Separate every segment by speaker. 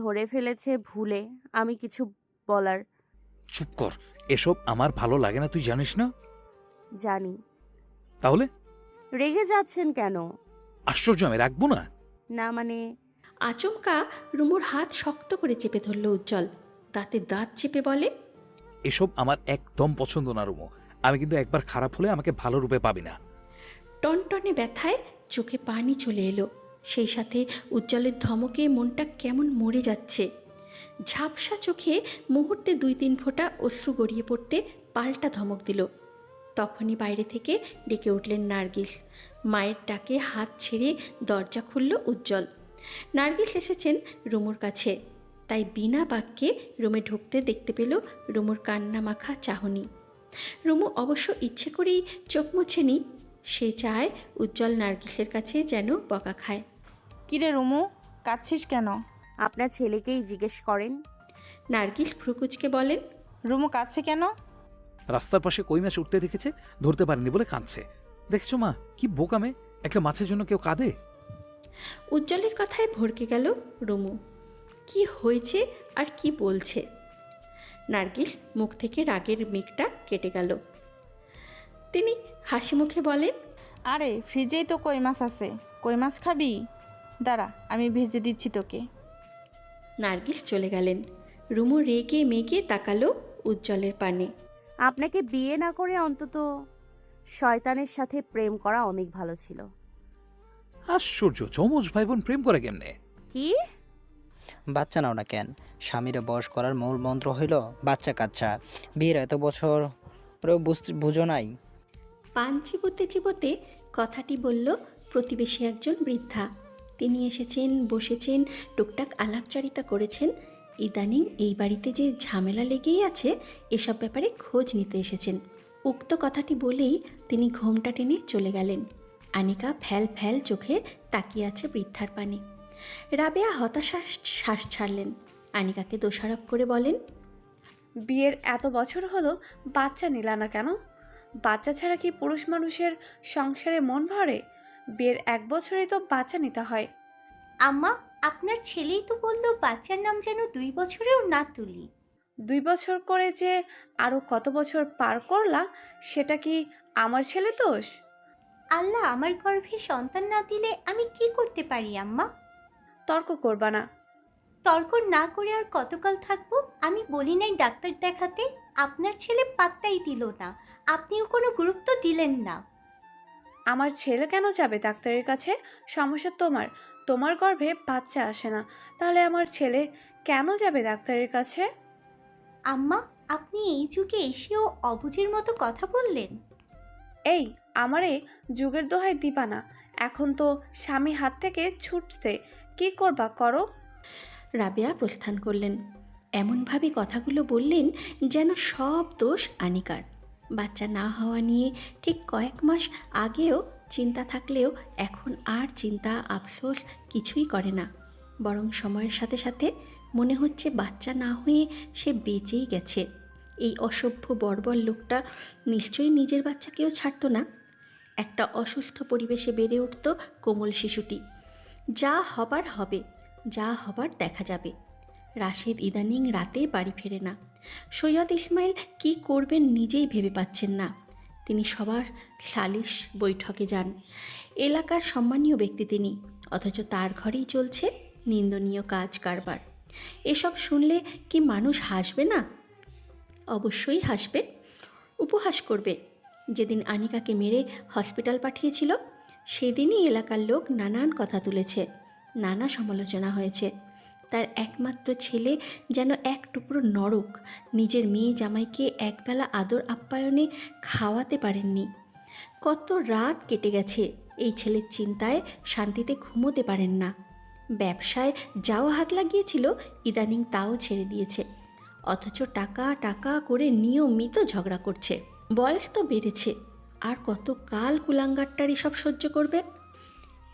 Speaker 1: ধরে ফেলেছে ভুলে, আমি কিছু বলার।
Speaker 2: চুপ কর, এসব আমার ভালো লাগে না, তুই জানিস না?
Speaker 1: জানি।
Speaker 2: তাহলে
Speaker 1: রেগে যাচ্ছেন কেন?
Speaker 2: আশ্চর্য, আমি রাখবো না?
Speaker 1: না মানে।
Speaker 3: আচমকা রুমুর হাত শক্ত করে চেপে ধরল উজ্জ্বল, দাঁতে দাঁত চেপে বলে,
Speaker 2: এসব আমার একদম পছন্দ না রুমো। আমি কিন্তু একবার খারাপ হলে আমাকে ভালো রূপে পাবি না।
Speaker 3: টনটনে ব্যথায় চোখে পানি চলে এলো, সেই সাথে উজ্জ্বলের ধমকে মনটা কেমন মরে যাচ্ছে। ঝাপসা চোখে মুহূর্তে 2-3 ফোঁটা অশ্রু গড়িয়ে পড়তে পাল্টা ধমক দিল। তখনই বাইরে থেকে ডেকে উঠলেন নার্গিস। মায়ের ডাকে হাত ছেড়ে দরজা খুলল উজ্জ্বল। নার্গিস এসেছেন রুমুর কাছে, তাই বিনা বাক্যে রুমে ঢুকতে দেখতে পেল রুমুর কান্না মাখা চাহনি। রুমু অবশ্য ইচ্ছে করেই চোখ মোছেনি, সে চায় উজ্জ্বল নার্গিসের কাছে যেন বকা খায়।
Speaker 4: কিরে রুমু, কাঁদছিস কেন?
Speaker 1: আপনার ছেলেকেই জিজ্ঞেস করেন।
Speaker 3: নার্গিস ভ্রুকুচকে বলেন,
Speaker 4: রুমু কাঁদছে কেন?
Speaker 2: রাস্তার পাশে কই মাছ উঠতে দেখেছে, ধরতে পারেনি বলে কাঁদছে। দেখেছো মা, কি বোকামে! একটা মাছের জন্য কেউ কাঁদে?
Speaker 3: উজ্জ্বলের কথায় ভড়কে গেল রুমু। কি হয়েছে আর কি বলছে? নার্গিস মুখ থেকে রাগের মেঘটা কেটে গেল। তিনি হাসি মুখে বলেন,
Speaker 4: আরে ফ্রিজেই তো কই মাছ আছে, কই মাছ খাবি? দাঁড়া, আমি ভেজে দিচ্ছি তোকে।
Speaker 3: নার্গিস চলে গেলেন। রুমু রেগে মেগে তাকালো উজ্জ্বলের পানে।
Speaker 1: আপনাকে বিয়ে না করে অন্তত শয়তানের সাথে প্রেম করা অনেক ভালো ছিল।
Speaker 2: আশ্চর্য, যমজ ভাই বোন প্রেম করে কেমনে?
Speaker 1: কি?
Speaker 5: বাচ্চা নাও না কেন? স্বামীরে বশ করার মূল মন্ত্র হইল বাচ্চা কাচ্চা। বিয়ের এত বছর বুঝো নাই?
Speaker 3: পান চিবোতে চিবোতে কথাটি বলল প্রতিবেশী একজন বৃদ্ধা। তিনি এসেছেন, বসেছেন, টুকটাক আলাপচারিতা করেছেন। ইদানিং এই বাড়িতে যে ঝামেলা লেগেই আছে এসব ব্যাপারে খোঁজ নিতে এসেছেন। উক্ত কথাটি বলেই তিনি ঘোমটা টেনে চলে গেলেন। আনিকা ফ্যাল ফ্যাল চোখে তাকিয়ে আছে বৃদ্ধার পানে। রাবেয়া হতাশা শ্বাস ছাড়লেন। আনিকাকে দোষারোপ করে বলেন,
Speaker 6: বিয়ের এত বছর হলো বাচ্চা নিলা না কেন? বাচ্চা ছাড়া কি পুরুষ মানুষের সংসারে মন ভরে? বিয়ের 1 বছরেই তো বাচ্চা নিতে হয়।
Speaker 7: আম্মা, আপনার ছেলেই তো বলল বাচ্চার নাম যেন 2 বছরেও না তুলি।
Speaker 6: 2 বছর করে যে আরও কত বছর পার করলা, সেটা কি আমার ছেলে দোষ?
Speaker 7: আল্লাহ আমার গর্ভে সন্তান না দিলে আমি কি করতে পারি আম্মা?
Speaker 6: তর্ক করবা না।
Speaker 7: তর্ক না করে আর কতকাল থাকবো? আমি বলি নাই ডাক্তার দেখাতে, আপনার ছেলে পাত্তাই দিল না, আপনিও কোনো গুরুত্ব দিলেন না।
Speaker 6: আমার ছেলে কেন যাবে ডাক্তারের কাছে? সমস্যা তোমার, তোমার গর্ভে বাচ্চা আসে না, তাহলে আমার ছেলে কেন যাবে ডাক্তারের কাছে?
Speaker 7: আম্মা, আপনি এই যুগে এসেও অবুঝের মতো কথা বললেন।
Speaker 6: এই, আমারে যুগের দোহাই দিবা না। এখন তো স্বামী হাত থেকে ছুটছে, কি করবা করো।
Speaker 3: রাবেয়া প্রস্থান করলেন। এমনভাবে কথাগুলো বললেন যেন সব দোষ আনিকার। বাচ্চা না হওয়া নিয়ে ঠিক কয়েক মাস আগেও চিন্তা থাকলেও এখন আর চিন্তা আফসোস কিছুই করে না। বরং সময়ের সাথে সাথে মনে হচ্ছে বাচ্চা না হয়ে সে বেঁচেই গেছে। এই অসভ্য বর্বর লোকটা নিশ্চয়ই নিজের বাচ্চাকেও ছাড়তো না। একটা অসুস্থ পরিবেশে বেড়ে উঠত কোমল শিশুটি। যা হবার হবে, যা হবার দেখা যাবে। রাশেদ ইদানিং রাতে বাড়ি ফেরে না। সৈয়দ ইসমাইল কি করবেন নিজেই ভেবে পাচ্ছেন না। তিনি সবার সালিশ বৈঠকে যান। এলাকার সম্মানীয় ব্যক্তি তিনি, অথচ তার ঘরেই চলছে নিন্দনীয় কাজ কারবার। এসব শুনলে কি মানুষ হাসবে না? অবশ্যই হাসবে, উপহাস করবে। যেদিন আনিকাকে মেরে হসপিটাল পাঠিয়েছিল সেদিনই এলাকার লোক নানান কথা তুলেছে, নানা সমালোচনা হয়েছে। তার একমাত্র ছেলে যেন এক টুকরো নরক, নিজের মেয়ে জামাইকে একবেলা আদর আপ্যায়নে খাওয়াতে পারেননি। কত রাত কেটে গেছে এই ছেলের চিন্তায়, শান্তিতে ঘুমোতে পারেন না। ব্যবসায় যাও হাত লাগিয়েছিল, ইদানিং তাও ছেড়ে দিয়েছে। অথচ টাকা টাকা করে নিয়মিত ঝগড়া করছে। বয়স তো বেড়েছে, আর কত কাল কুলাঙ্গারটার এসব সহ্য করবেন?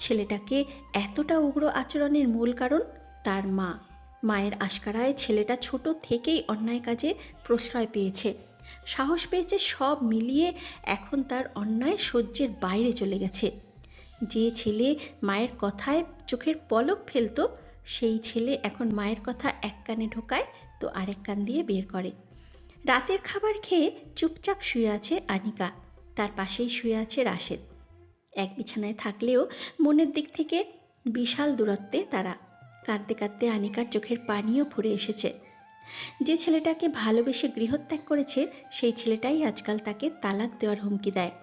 Speaker 3: ছেলেটাকে এতটা উগ্র আচরণের মূল কারণ তার মা। মায়ের আশকারায় ছেলেটা ছোট থেকেই অন্যায় কাজে প্রশ্রয় পেয়েছে, সাহস পেয়েছে। সব মিলিয়ে এখন তার অন্যায় সহ্যের বাইরে চলে গেছে। যে ছেলে মায়ের কথায় চোখের পলক ফেলতো, সেই ছেলে এখন মায়ের কথা এক কানে ঢোকায় তো আরেক কান দিয়ে বের করে। রাতের খাবার খেয়ে চুপচাপ শুয়ে আছে আনিকা, তার পাশেই শুয়ে আছে রাশেদ। এক বিছানায় থাকলেও মনের দিক থেকে বিশাল দূরত্বে তারা। কাঁদতে কাঁদতে আনিকার চোখের পানিও ফুরে এসেছে। যে ছেলেটাকে ভালোবেসে গৃহত্যাগ করেছে সেই ছেলেটাই আজকাল তাকে তালাক দেওয়ার হুমকি দেয়।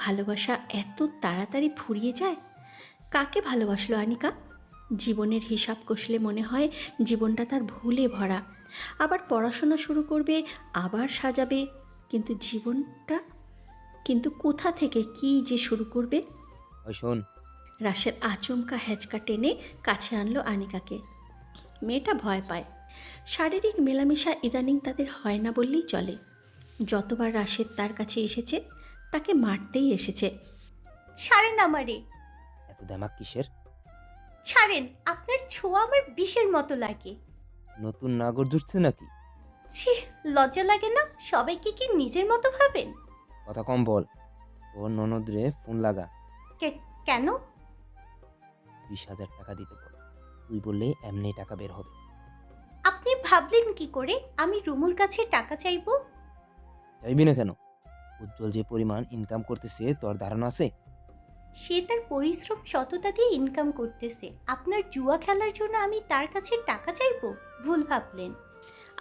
Speaker 3: ভালোবাসা এত তাড়াতাড়ি ফুরিয়ে যায়? কাকে ভালোবাসলো আনিকা? জীবনের হিসাব কষলে মনে হয় জীবনটা তার ভুলে ভরা। আবার পড়াশোনা শুরু করবে, আবার সাজাবে, কিন্তু জীবনটা, কিন্তু কোথা থেকে কি যে শুরু করবে?
Speaker 8: ওই শোন,
Speaker 3: রাশেদ আচমকা হ্যাচকা টেনে কাছে আনলো আনিকাকে। মেয়েটা ভয় পায়। শারীরিক মেলামেশা ইদানিং তাদের হয় না বললেই চলে। যতবার রাশেদ তার কাছে এসেছে তাকে মারতেই এসেছে।
Speaker 7: ছাড়েন আমারে,
Speaker 8: এত দেমাক কিসের?
Speaker 7: ছাড়েন, আপনার ছোঁয়া আমার বিষের মতো লাগে।
Speaker 8: নতুন নাগর জুটছে নাকি?
Speaker 7: ছি, লজ্জা লাগে না? সবাইকে কি নিজের মতো ভাবেন?
Speaker 8: কথা কম বল। ওর ননদরে ফোন লাগা।
Speaker 7: কেন?
Speaker 8: 20,000 টাকা দিতে বল। তুই বললে এমনি টাকা বের হবে।
Speaker 7: আপনি ভাবলেন কি করে আমি রুমুর কাছে টাকা চাইবো?
Speaker 8: চাইবি না কেন? উজ্জ্বল যে পরিমাণ ইনকাম করতেছে তোর ধারণা আছে?
Speaker 7: সে তার পরিশ্রম সততা দিয়ে ইনকাম করতেছে। আপনার জুয়া খেলার জন্য আমি তার কাছে টাকা চাইবো? ভুল ভাবলেন।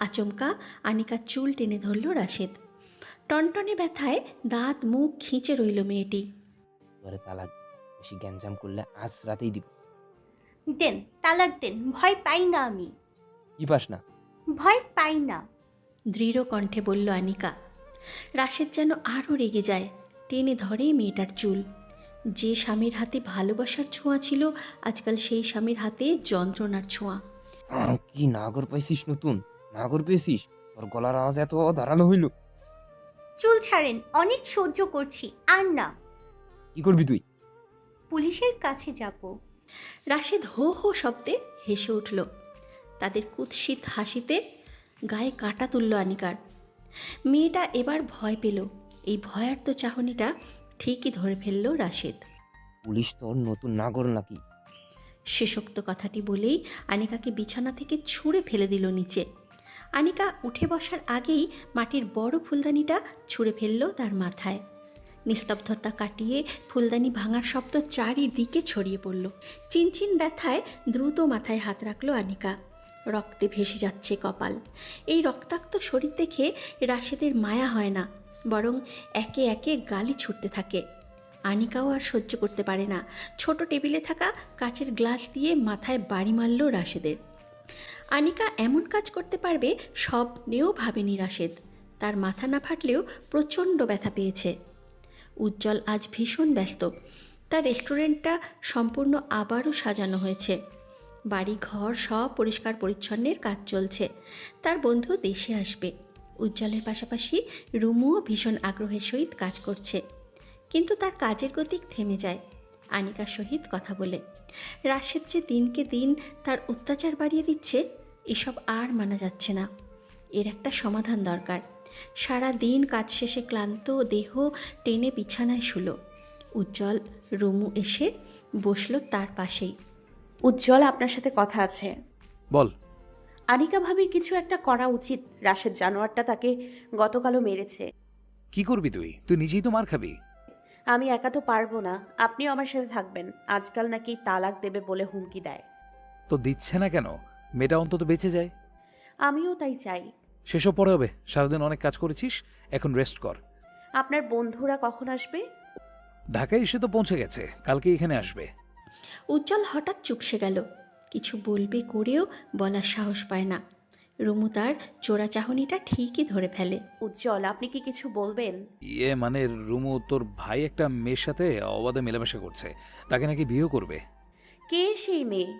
Speaker 3: আচমকা আনিকার চুল টেনে ধরল রাশেদ। টনটনে ব্যথায় দাঁত মুখ খিঁচে রইল মেয়েটি।
Speaker 8: তোরে তালাক দিব। বেশি গ্যাঞ্জাম করলে আজ রাতেই দিব।
Speaker 7: দেন, তালাক দেন, ভয় পাই না আমি।
Speaker 8: কি পাস না?
Speaker 7: ভয় পাই না।
Speaker 3: দৃঢ় কণ্ঠে বলল আনিকা। রাশেদ যেন আরও রেগে যায়, টেনে ধরে মেয়েটার চুল। যে স্বামীর হাতে ভালোবাসার ছোঁয়া ছিল, আজকাল সেই স্বামীর হাতে যন্ত্রণার ছোঁয়া।
Speaker 8: কি নাগর পাইছিস নতুন? নাগর পেয়েছিস? তোর গলার আওয়াজ এত ধারালো হইল।
Speaker 7: চুল ছাড়েন, অনেক সহ্য করছি, আর না।
Speaker 8: কি করবি তুই?
Speaker 7: পুলিশের কাছে যাব।
Speaker 3: রাশেদ হো হো শব্দে হেসে উঠল। তাদের কুৎসিত হাসিতে গায়ে কাঁটা তুলল আনিকার। মেয়েটা এবার ভয় পেল। এই ভয়ার্ত চাহনিটা ঠিকই ধরে ফেলল রাশেদ।
Speaker 8: পুলিশ তোর নতুন নাগর নাকি?
Speaker 3: শেষোক্ত কথাটি বলেই আনিকাকে বিছানা থেকে ছুঁড়ে ফেলে দিল নিচে। আনিকা উঠে বসার আগেই মাটির বড় ফুলদানিটা ছুঁড়ে ফেলল তার মাথায়। নিস্তব্ধতা কাটিয়ে ফুলদানি ভাঙার শব্দ চারিদিকে ছড়িয়ে পড়ল। চিনচিন ব্যথায় দ্রুত মাথায় হাত রাখল আনিকা। রক্তে ভেসে যাচ্ছে কপাল। এই রক্তাক্ত শরীর দেখে রাশেদের মায়া হয় না, বরং একে একে গালি ছুটতে থাকে। আনিকাও আর সহ্য করতে পারে না। ছোট টেবিলে থাকা কাচের গ্লাস দিয়ে মাথায় বাড়ি মারল রাশেদের। আনিকা এমন কাজ করতে পারবে স্বপ্নেও ভাবেনি রাশেদ। তার মাথা না ফাটলেও প্রচণ্ড ব্যথা পেয়েছে। উজ্জ্বল আজ ভীষণ ব্যস্ত। তার রেস্টুরেন্টটা সম্পূর্ণ আবারও সাজানো হয়েছে। বাড়ি ঘর সব পরিষ্কার পরিচ্ছন্নের কাজ চলছে। তার বন্ধু দেশে আসবে। উজ্জ্বলের পাশাপাশি রুমুও ভীষণ আগ্রহের সহিত কাজ করছে, কিন্তু তার কাজের গতি থেমে যায় আনিকার সহিত কথা বলে। রাশেদ যে দিনকে দিন তার অত্যাচার বাড়িয়ে দিচ্ছে, এসব আর মানা যাচ্ছে না। এর একটা সমাধান দরকার। সারা দিন কাজ শেষে ক্লান্ত দেহ টেনে বিছানায় শুলো। উজ্জ্বল রুমু এসে বসলো তার পাশেই।
Speaker 1: উজ্জ্বল, আপনার সাথে কথা আছে।
Speaker 2: বল।
Speaker 1: আনিকা ভাবির কিছু একটা করা উচিত। রাশেদ জানোয়ারটা তাকে গতকালও মেরেছে।
Speaker 2: কি করবি তুই? তুই নিজেই তো মার খাবি।
Speaker 1: আমি একা তো পারবো না, আপনিও আমার সাথে থাকবেন। আজকাল নাকি তালাক দেবে বলে হুমকি দেয়।
Speaker 2: তো দিচ্ছে না কেন? মেয়েটা অন্তত বেঁচে যায়।
Speaker 1: আমিও তাই চাই।
Speaker 2: সেসব পরে হবে। সারাদিন অনেক কাজ করেছিস, এখন রেস্ট কর।
Speaker 1: আপনার বন্ধুরা কখন আসবে?
Speaker 2: ঢাকায় এসে তো পৌঁছে গেছে, কালকে এখানে আসবে।
Speaker 3: উজ্জ্বল হঠাৎ চুপসে গেল। কিছু বলবে করেও বলার সাহস পায় না। রুমু তার চোরা চাহনিটা ঠিকই ধরে ফেলে।
Speaker 1: উজ্জ্বল, আপনি কি কিছু বলবেন?
Speaker 2: মানে রুমু, তোর ভাই একটা মেয়ের সাথে অবাধে মেলামেশা করছে, তাকে নাকি বিয়ে করবে।
Speaker 1: কে সেই মেয়ে?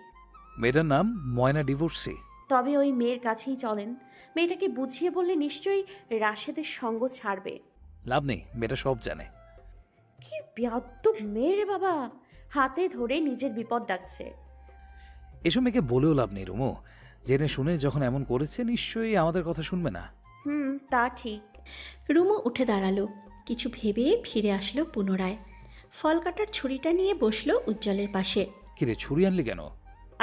Speaker 2: মেয়েটার নাম ময়না ডিভোর্সি।
Speaker 1: তবে ওই মেয়ের কাছেই চলেন। মেয়েটাকে বুঝিয়ে বললে নিশ্চয়ই রাশেদের সঙ্গ ছাড়বে।
Speaker 2: লাভ নেই, মেয়েটা সব জানে।
Speaker 1: কি বেয়াদ্দপ মেয়ে রে বাবা, হাতে ধরে নিজের বিপদ ডাকছে।
Speaker 2: এসব মেয়েকে বলেও লাভ নেই রুমু। জেনে শুনে যখন এমন করেছে, নিশ্চয়ই আমাদের কথা শুনবে না।
Speaker 1: তা ঠিক।
Speaker 3: রুমু উঠে দাঁড়ালো। কিছু ভেবে ফিরে আসলো পুনরায়। ফল কাটার ছুরিটা নিয়ে বসলো উজ্জ্বলের পাশে।
Speaker 2: কিরে, ছুরি আনলি কেন?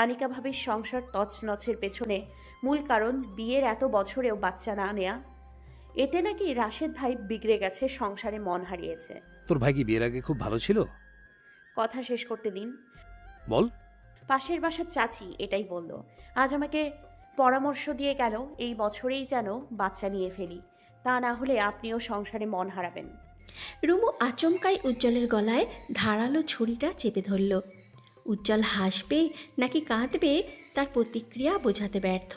Speaker 1: আনিকা ভাবির সংসার তছনছের পেছনে মূল কারণ বিয়ের এত বছরেও বাচ্চা না নেয়া। এতে নাকি রাশেদ ভাই বিগড়ে গেছে, সংসারে মন হারিয়েছে।
Speaker 2: তোর ভাই কি বিয়ের আগে খুব ভালো ছিল?
Speaker 1: কথা শেষ করতে দিন।
Speaker 2: বল।
Speaker 1: পাশের বাসার চাচি এটাই বলল। আজ আমাকে পরামর্শ দিয়ে গেল এই বছরেই যেন বাচ্চা নিয়ে ফেলি, তা না হলে আপনিও সংসারে মন হারাবেন।
Speaker 3: রুমু আচমকাই উজ্জ্বলের গলায় ধারালো ছুরিটা চেপে ধরল। উজ্জ্বল হাসবে নাকি কাঁদবে তার প্রতিক্রিয়া বোঝাতে ব্যর্থ।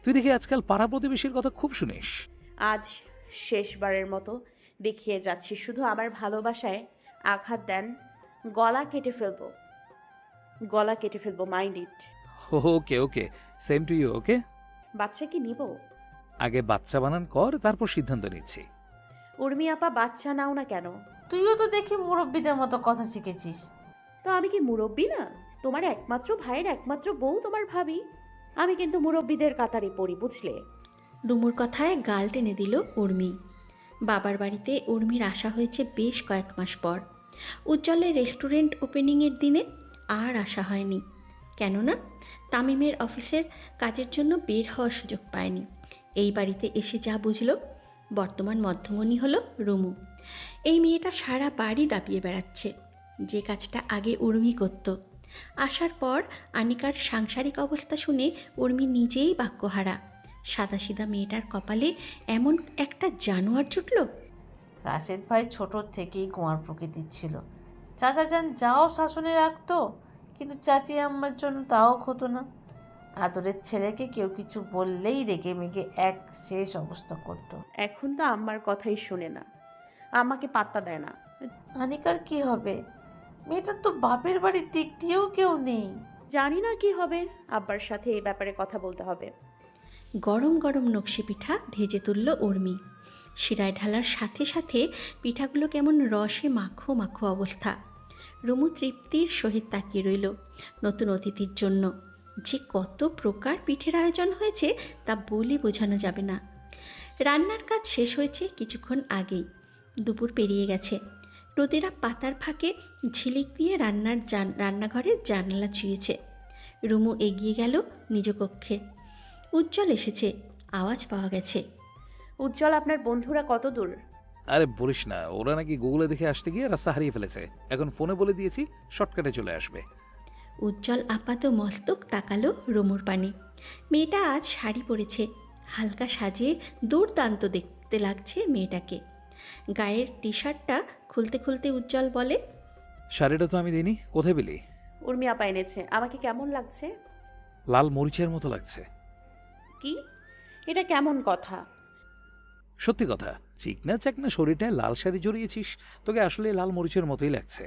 Speaker 2: তুই দেখি আজকাল পাড়া প্রতিবেশীর কথা খুব শুনিস।
Speaker 1: আজ শেষবারের মতো দেখিয়ে যাচ্ছি, শুধু আমার ভালোবাসায় আঘাত দেন, গলা কেটে ফেলবো, গলা কেটে ফেলবো, mind it.
Speaker 2: Okay okay, same to you. Okay,
Speaker 1: বাচ্চা কি নিব?
Speaker 2: আগে বাচ্চা বানান কর, তারপর সিদ্ধান্ত নিচ্ছি।
Speaker 1: উর্মি আপা বাচ্চা নাও না কেন?
Speaker 4: তুইও তো দেখি মুরব্বীদের মতো কথা শিখেছিস।
Speaker 1: তো আমি কি মুরব্বী না? তোমার একমাত্র ভাইয়ের একমাত্র বউ তোমার ভাবি। আমি কিন্তু মুরব্বীদের কাতারে পড়ি, বুঝলে?
Speaker 3: রুমুর কথায় গাল টেনে দিল উর্মি। বাবার বাড়িতে উর্মির আসা হয়েছে বেশ কয়েক মাস পর। উজ্জ্বলের রেস্টুরেন্ট ওপেনিংয়ের দিনে আর আসা হয়নি, কেননা তামিমের অফিসের কাজের জন্য বের হওয়ার সুযোগ পায়নি। এই বাড়িতে এসে যা বুঝল, বর্তমান মধ্যমণি হলো রুমু। এই মেয়েটা সারা বাড়ি দাপিয়ে বেড়াচ্ছে, যে কাজটা আগে উর্মি করত। আসার পর আনিকার সাংসারিক অবস্থা শুনে উর্মি নিজেই বাক্যহারা। সাদাসিধা মেয়েটার কপালে এমন একটা জানোয়ার জুটল।
Speaker 4: রাশেদ ভাই ছোট থেকেই কুমার প্রকৃতির ছিল। চাচা যান যাও শাসনে রাখতো, কিন্তু চাচি আম্মার জন্য তাও হতো না। আদরের ছেলেকে কেউ কিছু বললেই রেগে মেগে এক শেষ অবস্থা করতো।
Speaker 1: এখন তো আম্মার কথাই শোনে না, আমাকে পাত্তা দেয় না।
Speaker 4: আনিকার কি হবে? মেয়েটার তো বাপের বাড়ির দিক দিয়েও কেউ নেই।
Speaker 1: জানি না কি হবে, আব্বার সাথে এই ব্যাপারে কথা বলতে হবে।
Speaker 3: গরম গরম নকশি পিঠা ভেজে তুলল উর্মি। শিরায় ঢালার সাথে সাথে পিঠাগুলো কেমন রসে মাখো মাখো অবস্থা। রুমু তৃপ্তির সহিত তাকিয়ে রইল নতুন অতিথির জন্য। যে কত প্রকার পিঠের আয়োজন হয়েছে তা বলে বোঝানো যাবে না। রান্নার কাজ শেষ হয়েছে কিছুক্ষণ আগেই। দুপুর পেরিয়ে গেছে। রোদেরা পাতার ফাঁকে ঝিলিক দিয়ে রান্নাঘরের জানালা ছুঁয়েছে। রুমু এগিয়ে গেল নিজ কক্ষে। উজ্জ্বল এসেছে, আওয়াজ পাওয়া গেছে।
Speaker 1: উজ্জ্বল, আপনার বন্ধুরা কত দূর?
Speaker 2: আরে বলিস না, ওরা নাকি গুগলে দেখে আসতে গিয়ে রাস্তা হারিয়ে ফেলেছে। এখন ফোনে বলে দিয়েছি শর্টকাটে চলে আসবে।
Speaker 3: উজ্জ্বল আপাত মস্তক তাকালো রুমুর পানে। মেয়েটা আজ শাড়ি পরেছে, হালকা সাজে দুর্দান্ত দেখতে লাগছে মেয়েটাকে। গায়ের টি শার্টটা খুলতে খুলতে উজ্জ্বল বলে,
Speaker 2: শাড়িটা তো আমি দিইনি, কোথায় পেলি?
Speaker 1: উর্মি আপা এনেছে। আমাকে কেমন লাগছে?
Speaker 2: লাল মরিচের মতো লাগছে।
Speaker 1: কি, এটা কেমন কথা?
Speaker 2: সত্যি কথা, চিকনা চাকনা শরীরটায় লাল শাড়ি জড়িয়েছিস, তোকে আসলে লাল মরিচের মতোই লাগছে।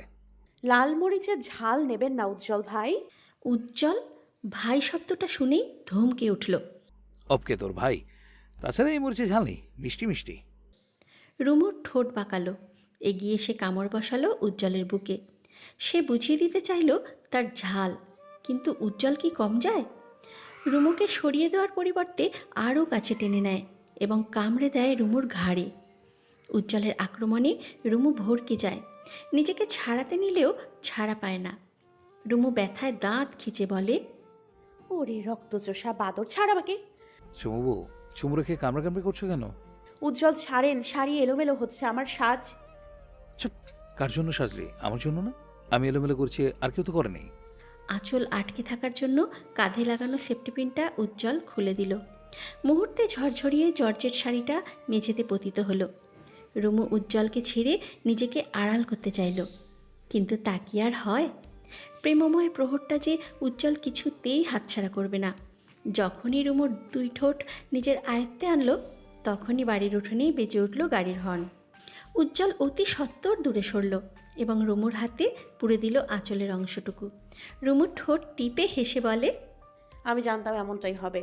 Speaker 1: লাল মরিচের ঝাল নেবেন না উজ্জ্বল ভাই?
Speaker 3: উজ্জ্বল ভাই শব্দটা শুনেই ধমকে উঠল।
Speaker 2: অপকে তোর ভাই? তাছাড়া এই মরিচে ঝাল নেই, মিষ্টি মিষ্টি।
Speaker 3: রুমুর ঠোঁট পাকালো, এগিয়ে এসে কামড় বসালো উজ্জ্বলের বুকে। সে বুঝিয়ে দিতে চাইল তার ঝাল, কিন্তু উজ্জ্বল কি কম যায়? রুমুকে সরিয়ে দেওয়ার পরিবর্তে আরও কাছে টেনে নেয় এবং কামড়ে দেয় রুমুর ঘাড়ে। উজ্জ্বলের আক্রমণে রুমু ভড়কে যায়। নিজেকে ছাড়াতে নিলেও ছাড়া পায় না। রুমু ব্যথায় দাঁত খিচে বলে,
Speaker 1: ওরে রক্তচোষা বাদর, ছাড় আমাকে।
Speaker 2: চুমু, চুমু রেখে কামড়া কামড়ি করছো কেন?
Speaker 1: উজ্জ্বল ছাড়েন, শাড়ি এলোমেলো হচ্ছে, আমার সাজ।
Speaker 2: চুপ, কার জন্য সাজলি? আমার জন্য না। আমি এলোমেলো করছি, আর কেউ তো করেনি।
Speaker 3: আঁচল আটকে থাকার জন্য কাঁধে লাগানো সেফটি পিনটা উজ্জ্বল খুলে দিল। মুহূর্তে ঝরঝরিয়ে জর্জেট শাড়িটা মেঝেতে পতিত হলো। রুমু উজ্জ্বলকে ছেড়ে নিজেকে আড়াল করতে চাইল, কিন্তু তা কি আর হয়? প্রেমময় প্রহরটা যে উজ্জ্বল কিছুতেই হাতছাড়া করবে না। যখনই রুমুর দুই ঠোঁট নিজের আয়ত্তে আনলো, তখনই বাড়ির উঠোনেই বেজে উঠল গাড়ির হর্ন। উজ্জ্বল অতি সত্বর দূরে সরল এবং রুমুর হাতে পুড়ে দিল আঁচলের অংশটুকু। রুমুর ঠোঁট টিপে হেসে বলে,
Speaker 1: আমি জানতাম এমনটাই হবে।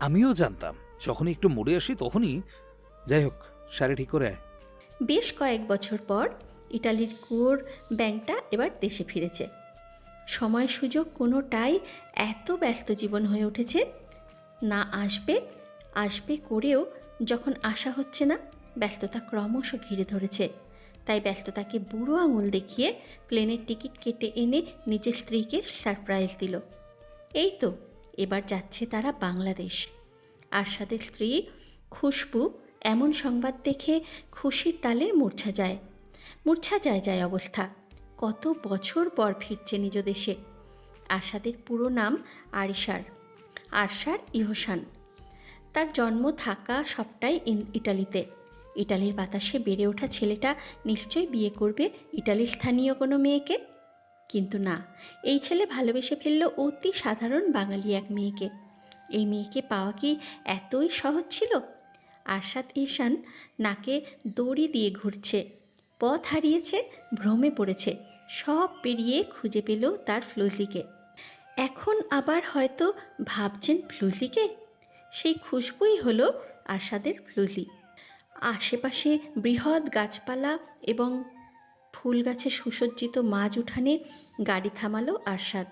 Speaker 2: আমিও জানতাম, যখনই একটু মুড়ে আসি তখনই। যাই হোক, শাড়ি ঠিক করে আয়।
Speaker 3: বেশ কয়েক বছর পর ইটালির কুয়োর ব্যাংকটা এবার দেশে ফিরেছে। সময় সুযোগ কোনোটাই এত ব্যস্ত জীবন হয়ে উঠেছে। না আসবে আসবে করেও যখন আশা হচ্ছে না, ব্যস্ততা ক্রমশ ঘিরে ধরেছে। তাই ব্যস্ততাকে বুড়ো আঙুল দেখিয়ে প্লেনের টিকিট কেটে এনে নিজের স্ত্রীকে সারপ্রাইজ দিল। এই তো এবার যাচ্ছে তারা বাংলাদেশ। আরশাদের স্ত্রী খুশবু এমন সংবাদ দেখে খুশির তালে মূর্ছা যায় অবস্থা। কত বছর পর ফিরছে নিজ দেশে। আরশাদের পুরো নাম আরশার ইহসান। তার জন্ম থাকা সবটাই ইটালিতে। ইটালির বাতাসে বেড়ে ওঠা ছেলেটা নিশ্চয়ই বিয়ে করবে ইটালির স্থানীয় কোনো মেয়েকে। কিন্তু না, এই ছেলে ভালোবেসে ফেলল অতি সাধারণ বাঙালি এক মেয়েকে। এই মেয়েকে পাওয়া কি এতই সহজ ছিল? আরশাদ ইহসান নাকে দড়ি দিয়ে ঘুরছে, পথ হারিয়েছে, ভ্রমে পড়েছে, সব পেরিয়ে খুঁজে পেল তার ফ্লুজলিকে। এখন আবার হয়তো ভাবছেন ফ্লুজলিকে? সেই খুশবুই হলো আরশাদের ফ্লুজলি। আশেপাশে বৃহৎ গাছপালা এবং ফুল গাছে সুসজ্জিত মাঝ উঠানে গাড়ি থামালো আরশাদ।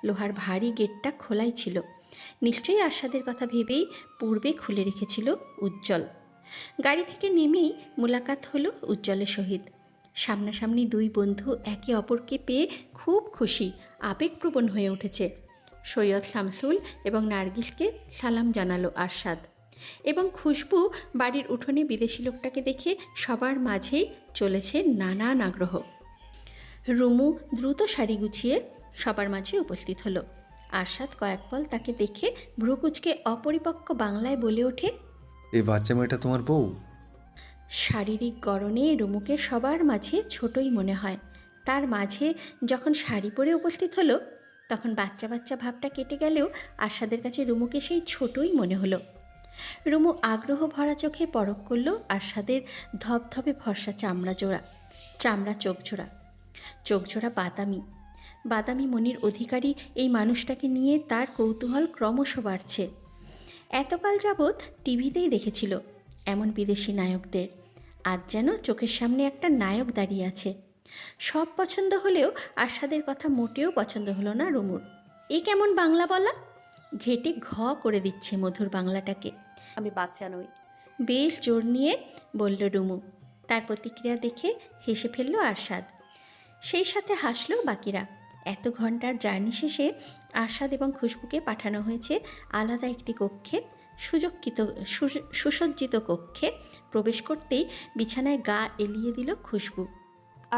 Speaker 3: লোহার ভারী গেটটা খোলাই ছিল। নিশ্চয়ই আরশাদের কথা ভেবেই পূর্বে খুলে রেখেছিল উজ্জ্বল। গাড়ি থেকে নেমেই মোলাকাত হলো উজ্জ্বলের সহিত। সামনাসামনি দুই বন্ধু একে অপরকে পেয়ে খুব খুশি, আবেগপ্রবণ হয়ে উঠেছে। সৈয়দ শামসুল এবং নার্গিসকে সালাম জানালো আরশাদ। এবং খুশবু বাড়ির উঠোনে বিদেশি লোকটাকে দেখে সবার মাঝেই চলেছে নানান আগ্রহ। রুমু দ্রুত শাড়ি গুছিয়ে সবার মাঝে উপস্থিত হলো। আরশাদ কয়েক পল তাকে দেখে ভ্রুকুচকে অপরিপক্ক বাংলায় বলে ওঠে,
Speaker 9: এই বাচ্চা মেয়েটা তোমার বউ?
Speaker 3: শারীরিক গড়নে রুমুকে সবার মাঝে ছোটই মনে হয়। তার মাঝে যখন শাড়ি পরে উপস্থিত হলো তখন বাচ্চা বাচ্চা ভাবটা কেটে গেলেও আরশাদের কাছে রুমুকে সেই ছোটই মনে হলো। রুমু আগ্রহ ভরা চোখে পরখ করল আরশাদের ধবধবে ফর্সা চামড়া চোখজোড়া বাদামি মনির অধিকারী এই মানুষটাকে নিয়ে তার কৌতূহল ক্রমশ বাড়ছে। এতকাল যাবৎ টিভিতেই দেখেছিল এমন বিদেশি নায়কদের। আজ যেন চোখের সামনে একটা নায়ক দাঁড়িয়ে আছে। সব পছন্দ হলেও আরশাদের কথা মোটেও পছন্দ হলো না রুমুর। এ কেমন বাংলা বলা! ঘেটে ঘ করে দিচ্ছে মধুর বাংলাটাকে।
Speaker 1: আমি বাচ্চা নই।
Speaker 3: বেশ জোর নিয়ে বলল রুমু। তার প্রতিক্রিয়া দেখে হেসে ফেলল আরশাদ। সেই সাথে হাসলো বাকিরা। এত ঘন্টার জার্নি শেষে আরশাদ এবং খুশবুকে পাঠানো হয়েছে আলাদা একটি কক্ষে। সুসজ্জিত কক্ষে প্রবেশ করতেই বিছানায় গা এলিয়ে দিল খুশবু।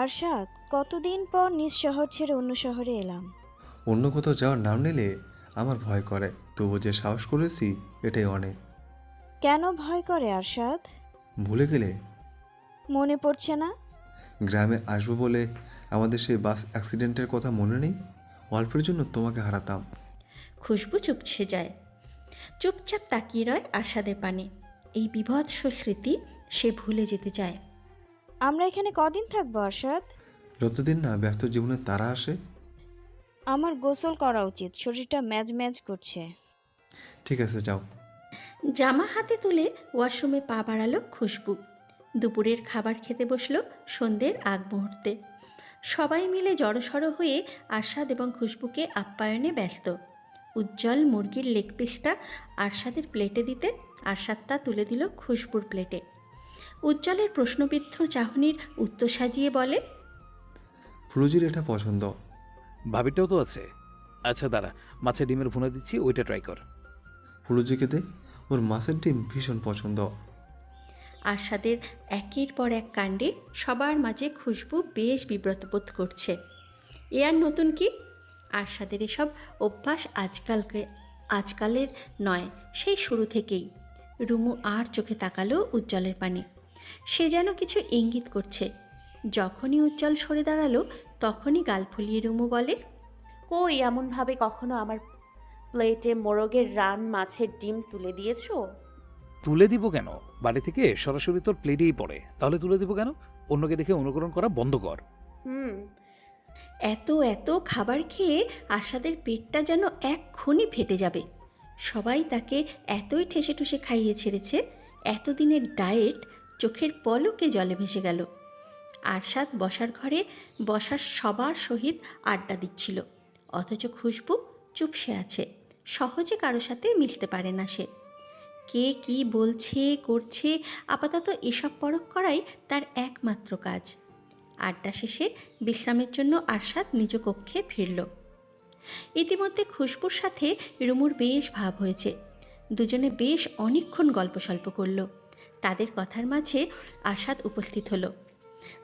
Speaker 10: আরশাদ, কতদিন পর নিজ শহর ছেড়ে অন্য শহরে এলাম।
Speaker 9: অন্য কোথাও যাওয়ার নাম নিলে আমার ভয় করে, তবু যে সাহস করেছি এটাই অনেক।
Speaker 10: কেন ভয় করে আরশাদ?
Speaker 9: ভুলে গেলে?
Speaker 10: মনে পড়ছে না?
Speaker 9: গ্রামে আসবো বলে আমাদের সেই বাস অ্যাক্সিডেন্টের কথা মনে নেই? অল্পের জন্য তোমাকে হারাতাম।
Speaker 3: খুশবু চুপচাপ তাকিয়ে রয় আরশাদের পানে। এই বিভৎস স্মৃতি সে ভুলে যেতে চায়।
Speaker 10: আমরা এখানে কদিন থাকবো আরশাদ?
Speaker 9: যতদিন না ব্যস্ত জীবনে তারা আসে।
Speaker 10: আমার গোসল করা উচিত, শরীরটা ম্যাজ করছে।
Speaker 9: ঠিক আছে, যাও।
Speaker 3: জামা হাতে তুলে ওয়াশরুমে পা বাড়ালো খুশবু। দুপুরের খাবার খেতে বসলো সন্ধ্যের আগ মুহূর্তে। সবাই মিলে জড়সড় হয়ে আরশাদ এবং খুশবুকে আপ্যায়নে ব্যস্ত। উজ্জ্বল মুরগির লেগ পিসটা আরশাদের প্লেটে দিতে আরশাদ তা তুলে দিল খুশবুর প্লেটে। উজ্জ্বলের প্রশ্নবিদ্ধ চাহনির উত্তর সাজিয়ে বলে,
Speaker 9: ফুলুজির এটা পছন্দ।
Speaker 2: ভাবিটাও তো আছে। আচ্ছা দাঁড়া, মাছের ডিমের ভুনা দিচ্ছি, ওইটা ট্রাই কর।
Speaker 9: ফুলুজিকে দে, ওর মাছের ডিম ভীষণ পছন্দ।
Speaker 3: আরশাদের একের পর এক কাণ্ডে সবার মাঝে খুশবু বেশ বিব্রত বোধ করছে। এ আর নতুন কি? আরশাদের এসব অভ্যাস আজকালের নয়, সেই শুরু থেকেই। রুমু আর চোখে তাকালো উজ্জ্বলের পানে। সে যেন কিছু ইঙ্গিত করছে। যখনই উজ্জ্বল সরে দাঁড়ালো তখনই গাল ফুলিয়ে রুমু বলে,
Speaker 1: কই এমনভাবে কখনো আমার প্লেটে মোরগের রান মাছের ডিম তুলে দিয়েছো?
Speaker 2: তুলে দিব কেন? বাড়ি থেকে সরাসরি তোর প্লেটেই পড়ে, তাহলে তুলে দিব কেন? অন্যকে দেখে অনুকরণ করা বন্ধ কর।
Speaker 3: এত খাবার খেয়ে আরশাদের পেটটা যেন এক্ষুনি ফেটে যাবে। সবাই তাকে এতই ঠেসে ঠুসে খাইয়ে ছেড়েছে, এতদিনের ডায়েট চোখের পলকে জলে ভেসে গেল। আরশাদ বসার ঘরে সবার সহিত আড্ডা দিচ্ছিল, অথচ খুশবু চুপসে আছে। সহজে কারো সাথে মিশতে পারে না সে। কে কি বলছে করছে আপাতত এসব পরখ করাই তার একমাত্র কাজ। আড্ডা শেষে বিশ্রামের জন্য আরশাদ নিজ কক্ষে ফিরল। ইতিমধ্যে খুশবুর সাথে রুমুর বেশ ভাব হয়েছে। দুজনে বেশ অনেকক্ষণ গল্প সল্প করল। তাদের কথার মাঝে আশাদ উপস্থিত হলো।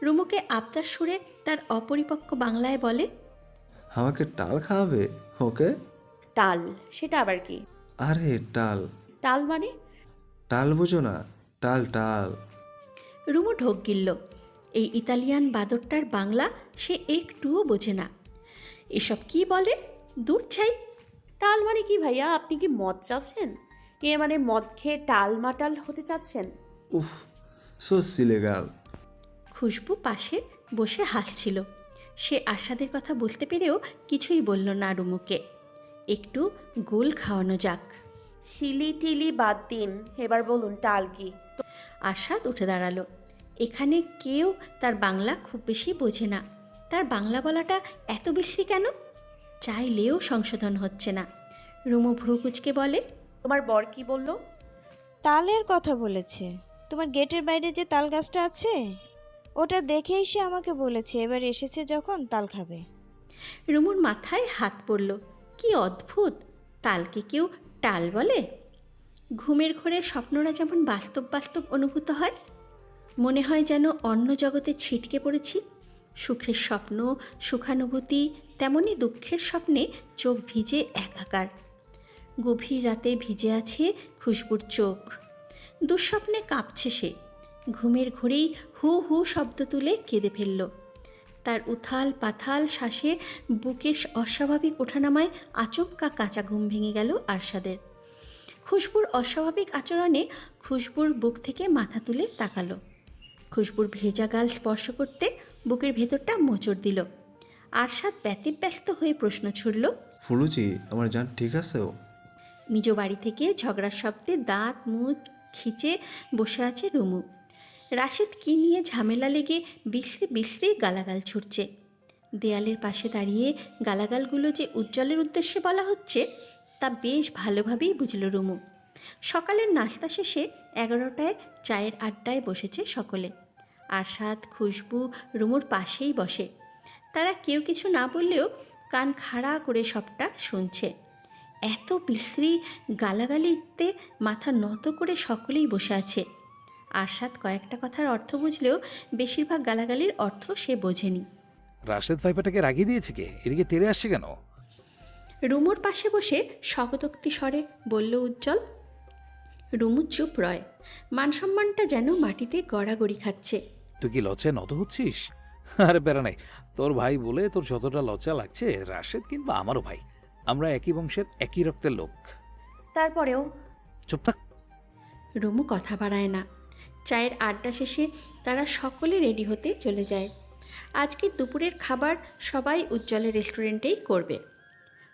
Speaker 3: রুমুকে আবদার সুরে তার অপরিপক্ক বাংলায় বলে,
Speaker 9: আমাকে টাল খাওয়াবে? ওকে।
Speaker 1: টাল? সেটা আবার কি?
Speaker 9: আরে টাল।
Speaker 1: টাল মানে?
Speaker 9: টাল বোঝো না? টাল টাল।
Speaker 3: রুমু ঢোক গিলল। এই ইতালিয়ান বাদরটার বাংলা সে একটুও বোঝে না। এসব কি বলে? দূর চাই।
Speaker 1: টাল মানে কি ভাইয়া? আপনি কি মদ চাচ্ছেন? এ মানে মদ খেয়ে টাল মাটাল হতে চাচ্ছেন?
Speaker 9: উফ, সো সিলেগাল।
Speaker 3: খুশবু পাশে বসে হাসছিল। সে আশাদের কথা বুঝতে পেরেও কিছুই বলল না রুমুকে। একটু গোল খাওয়ানো যাক।
Speaker 1: সিলি টিলি বাদ দিন, এবার বলুন টাল কি?
Speaker 3: আশাদ উঠে দাঁড়ালো। এখানে কেউ তার বাংলা খুব বেশি বোঝে না। তার বাংলা বলাটা এত বেশি কেন? চাইলেও সংশোধন হচ্ছে না। রুমু ভ্রু কুচকে বলে,
Speaker 1: তোমার বর কি বললো?
Speaker 10: তালের কথা বলেছে। তোমার গেটের বাইরে যে তাল গাছটা আছে, ওটা দেখেই সে আমাকে বলেছে এবার এসেছে যখন তাল খাবে।
Speaker 3: রুমুর মাথায় হাত পড়ল। কি অদ্ভুত! তালকে কেউ টাল বলে? ঘুমের ঘোরে স্বপ্নরা যেমন বাস্তব বাস্তব অনুভূত হয়, মনে হয় যেন অন্য জগতে ছিটকে পড়েছি। সুখের স্বপ্ন, সুখানুভূতি, তেমনি দুঃখের স্বপ্নে চোখ ভিজে একাকার। গভীর রাতে ভিজে আছে খুশবুর চোখ। দুঃস্বপ্নে কাঁপছে সে। ঘুমের ঘোরেই হু হু শব্দ তুলে কেঁদে ফেলল। তার উথাল পাথাল শ্বাসে বুকের অস্বাভাবিক ওঠানামায় আচমকা কাঁচা ঘুম ভেঙে গেল আরশাদের। খুশবুর অস্বাভাবিক আচরণে খুশবুর বুক থেকে মাথা তুলে তাকালো। খুশবুর ভেজা গাল স্পর্শ করতে বুকের ভেতরটা মোচড় দিল। আরশাদ ব্যতিব্যস্ত হয়ে প্রশ্ন ছুড়ল,
Speaker 9: ফুলুজি, আমার জান ঠিক আছে ও?
Speaker 3: নিজ বাড়ি থেকে ঝগড়ার শব্দে দাঁত মুখ খিচে বসে আছে রুমু। রাশেদ কি নিয়ে ঝামেলা লেগে বিশ্রী বিশ্রী গালাগাল ছুটছে। দেয়ালের পাশে দাঁড়িয়ে গালাগালগুলো যে উজ্জ্বলের উদ্দেশ্যে বলা হচ্ছে তা বেশ ভালোভাবেই বুঝল রুমু। সকালের নাস্তা শেষে 11টায় চায়ের আড্ডায় বসেছে সকলে। আরশাদ, খুশবু রুমুর পাশেই বসে। তারা কেউ কিছু না বললেও কান খাড়া করে সবটা শুনছে। এত বিশ্রী গালাগালিতে মাথা নত করে সকলেই বসে আছে। আরশাদ কয়েকটা কথার অর্থ বুঝলেও বেশিরভাগ গালাগালির অর্থ সে বোঝেনি।
Speaker 2: রাশেদ ভাইপাটাকে রাগিয়ে দিয়েছে কে? এদিকে তেড়ে আসছে কেন?
Speaker 3: রুমুর পাশে বসে শকতোক্তি স্বরে বলল উজ্জ্বল। রুমু চুপ রয়। মানসম্মানটা যেন মাটিতে গড়াগড়ি খাচ্ছে।
Speaker 2: তুই কি লজ্জায় নত হচ্ছিস? আরে বেড়া নাই, তোর ভাই বলে তোর যতটা লজ্জা লাগছে, রাশেদ কিন্তু আমারও ভাই। আমরা একই বংশের একই রক্তের লোক।
Speaker 1: তারপরেও
Speaker 2: চুপ থাক।
Speaker 3: রুমু কথা বাড়ায় না। চায়ের আড্ডা শেষে তারা সকলে রেডি হতে চলে যায়। আজকের দুপুরের খাবার সবাই উজ্জ্বলের রেস্টুরেন্টেই করবে।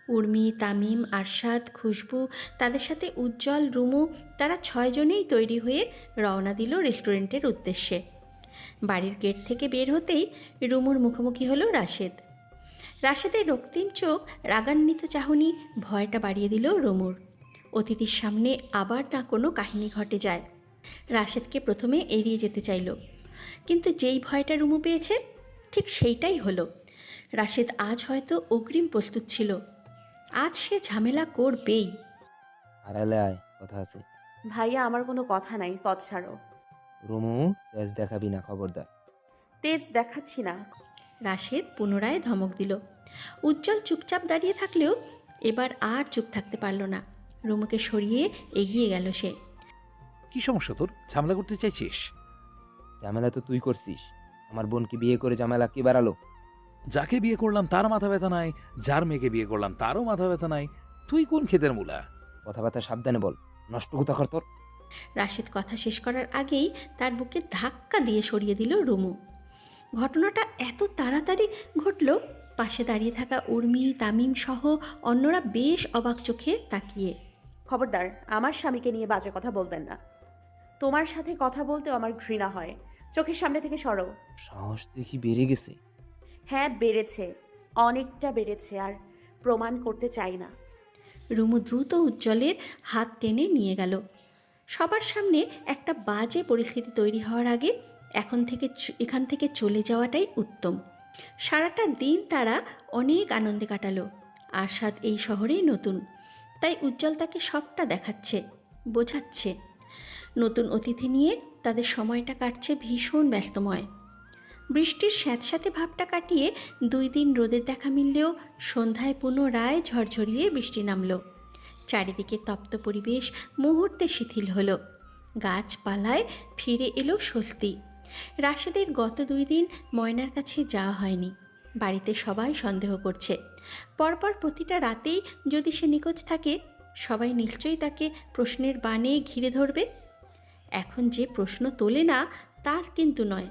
Speaker 3: উর্মি, তামিম, আরশাদ, খুশবু, তাদের সাথে উজ্জ্বল, রুমু, তারা 6 জনেই তৈরি হয়ে রওনা দিল রেস্টুরেন্টের উদ্দেশ্যে। বাড়ির গেট থেকে বের হতেই রুমুর মুখোমুখি হলো রাশেদ। রাশেদের রক্তিম চোখ, রাগান্বিত চাহনি ভয়টা বাড়িয়ে দিল রুমুর। অতিথির সামনে আবার না কোনো কাহিনী ঘটে যায়। রাশেদকে প্রথমে এড়িয়ে যেতে চাইল, কিন্তু যেই ভয়টা রুমু পেয়েছে ঠিক সেইটাই হলো। রাশেদ আজ হয়তো অগ্রিম প্রস্তুত ছিল। আজ সে ঝামেলা করবেই।
Speaker 8: আড়ালে আয়, কথা আছে।
Speaker 1: ভাইয়া আমার কোনো কথা নাই, পথ ছাড়ো।
Speaker 8: রুমু, তেজ দেখাবি না, খবরদার।
Speaker 1: তেজ দেখাচ্ছি না।
Speaker 3: রাশেদ পুনরায় ধমক দিল। উজ্জ্বল চুপচাপ দাঁড়িয়ে থাকলেও এবার আর চুপ থাকতে পারল না। রুমুকে সরিয়ে এগিয়ে গেল সে।
Speaker 2: কি সমস্যা তোর? ঝামেলা করতে চাইছিস?
Speaker 8: ঝামেলা তো তুই করছিস। আমার বোনকে বিয়ে করে ঝামেলা কে বাড়ালো?
Speaker 2: যাকে বিয়ে করলাম তার মাথা ব্যথা নাই, যার মেয়েকে বিয়ে করলাম তারও মাথা ব্যথা নাই। তুই কোন ক্ষেতের মূলা?
Speaker 8: কথাবার্তা সাবধানে বল, নষ্ট কথা কর তোর।
Speaker 3: রাশেদ কথা শেষ করার আগেই তার বুকে ধাক্কা দিয়ে সরিয়ে দিল রুমু। ঘটনাটা এত তাড়াতাড়ি ঘটল, পাশে দাঁড়িয়ে থাকা উর্মি, তামিম সহ অন্যরা বেশ অবাক চোখে তাকিয়ে।
Speaker 1: খবরদার, আমার স্বামীকে নিয়ে বাজে কথা বলবেন না। তোমার সাথে কথা বলতেও আমার ঘৃণা হয়। চোখের সামনে থেকে সরো।
Speaker 8: সাহস দেখি বেড়ে গেছে।
Speaker 1: হ্যাঁ বেড়েছে, অনেকটা বেড়েছে, আর প্রমাণ করতে চাই না।
Speaker 3: রুমু দ্রুত উজ্জ্বলের হাত টেনে নিয়ে গেল। সবার সামনে একটা বাজে পরিস্থিতি তৈরি হওয়ার আগে এখান থেকে চলে যাওয়াটাই উত্তম। সারাটা দিন তারা অনেক আনন্দে কাটালো। আরশাদ এই শহরেই নতুন, তাই উজ্জ্বল তাকে সবটা দেখাচ্ছে, বোঝাচ্ছে। নতুন অতিথি নিয়ে তাদের সময়টা কাটছে ভীষণ ব্যস্তময়। বৃষ্টির স্যাঁতস্যাঁতে ভাবটা কাটিয়ে 2 দিন রোদের দেখা মিললেও সন্ধ্যায় পুনরায় ঝরঝরিয়ে বৃষ্টি নামল। চারিদিকে তপ্ত পরিবেশ মুহূর্তে শিথিল হলো। গাছপালায় ফিরে এলো স্বস্তি। রাশেদের গত 2 দিন ময়নার কাছে যাওয়া হয়নি। বাড়িতে সবাই সন্দেহ করছে, পরপর প্রতিটা রাতেই যদি সে নিখোঁজ থাকে সবাই নিশ্চয়ই তাকে প্রশ্নের বাণে ঘিরে ধরবে। এখন যে প্রশ্ন তোলে না তার কিন্তু নয়,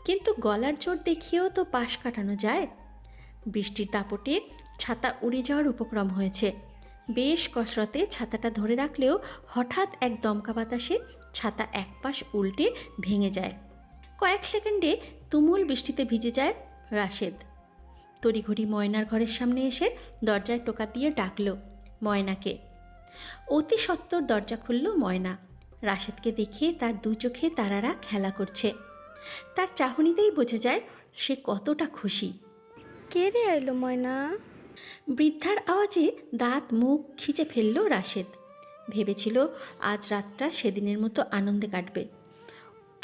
Speaker 3: কিন্তু গলার জোর দেখিয়েও তো পাশ কাটানো যায়। বৃষ্টির দাপটে ছাতা উড়ে যাওয়ার উপক্রম হয়েছে। বেশ কসরতে ছাতাটা ধরে রাখলেও হঠাৎ এক দমকা বাতাসে ছাতা এক পাশ উল্টে ভেঙে যায়। কয়েক সেকেন্ডে তুমুল বৃষ্টিতে ভিজে যায় রাশেদ। তড়িঘড়ি ময়নার ঘরের সামনে এসে দরজায় টোকা দিয়ে ডাকল ময়নাকে। অতি সত্বর দরজা খুলল ময়না। রাশেদকে দেখে তার 2 চোখে তারারা খেলা করছে। তার চাহনিতেই বোঝা যায় সে কতটা খুশি।
Speaker 10: কে রে আইলো ময়না?
Speaker 3: বৃদ্ধার আওয়াজে দাঁত মুখ খিচে ফেলল রাশেদ। ভেবেছিল আজ রাতটা সেদিনের মতো আনন্দে কাটবে,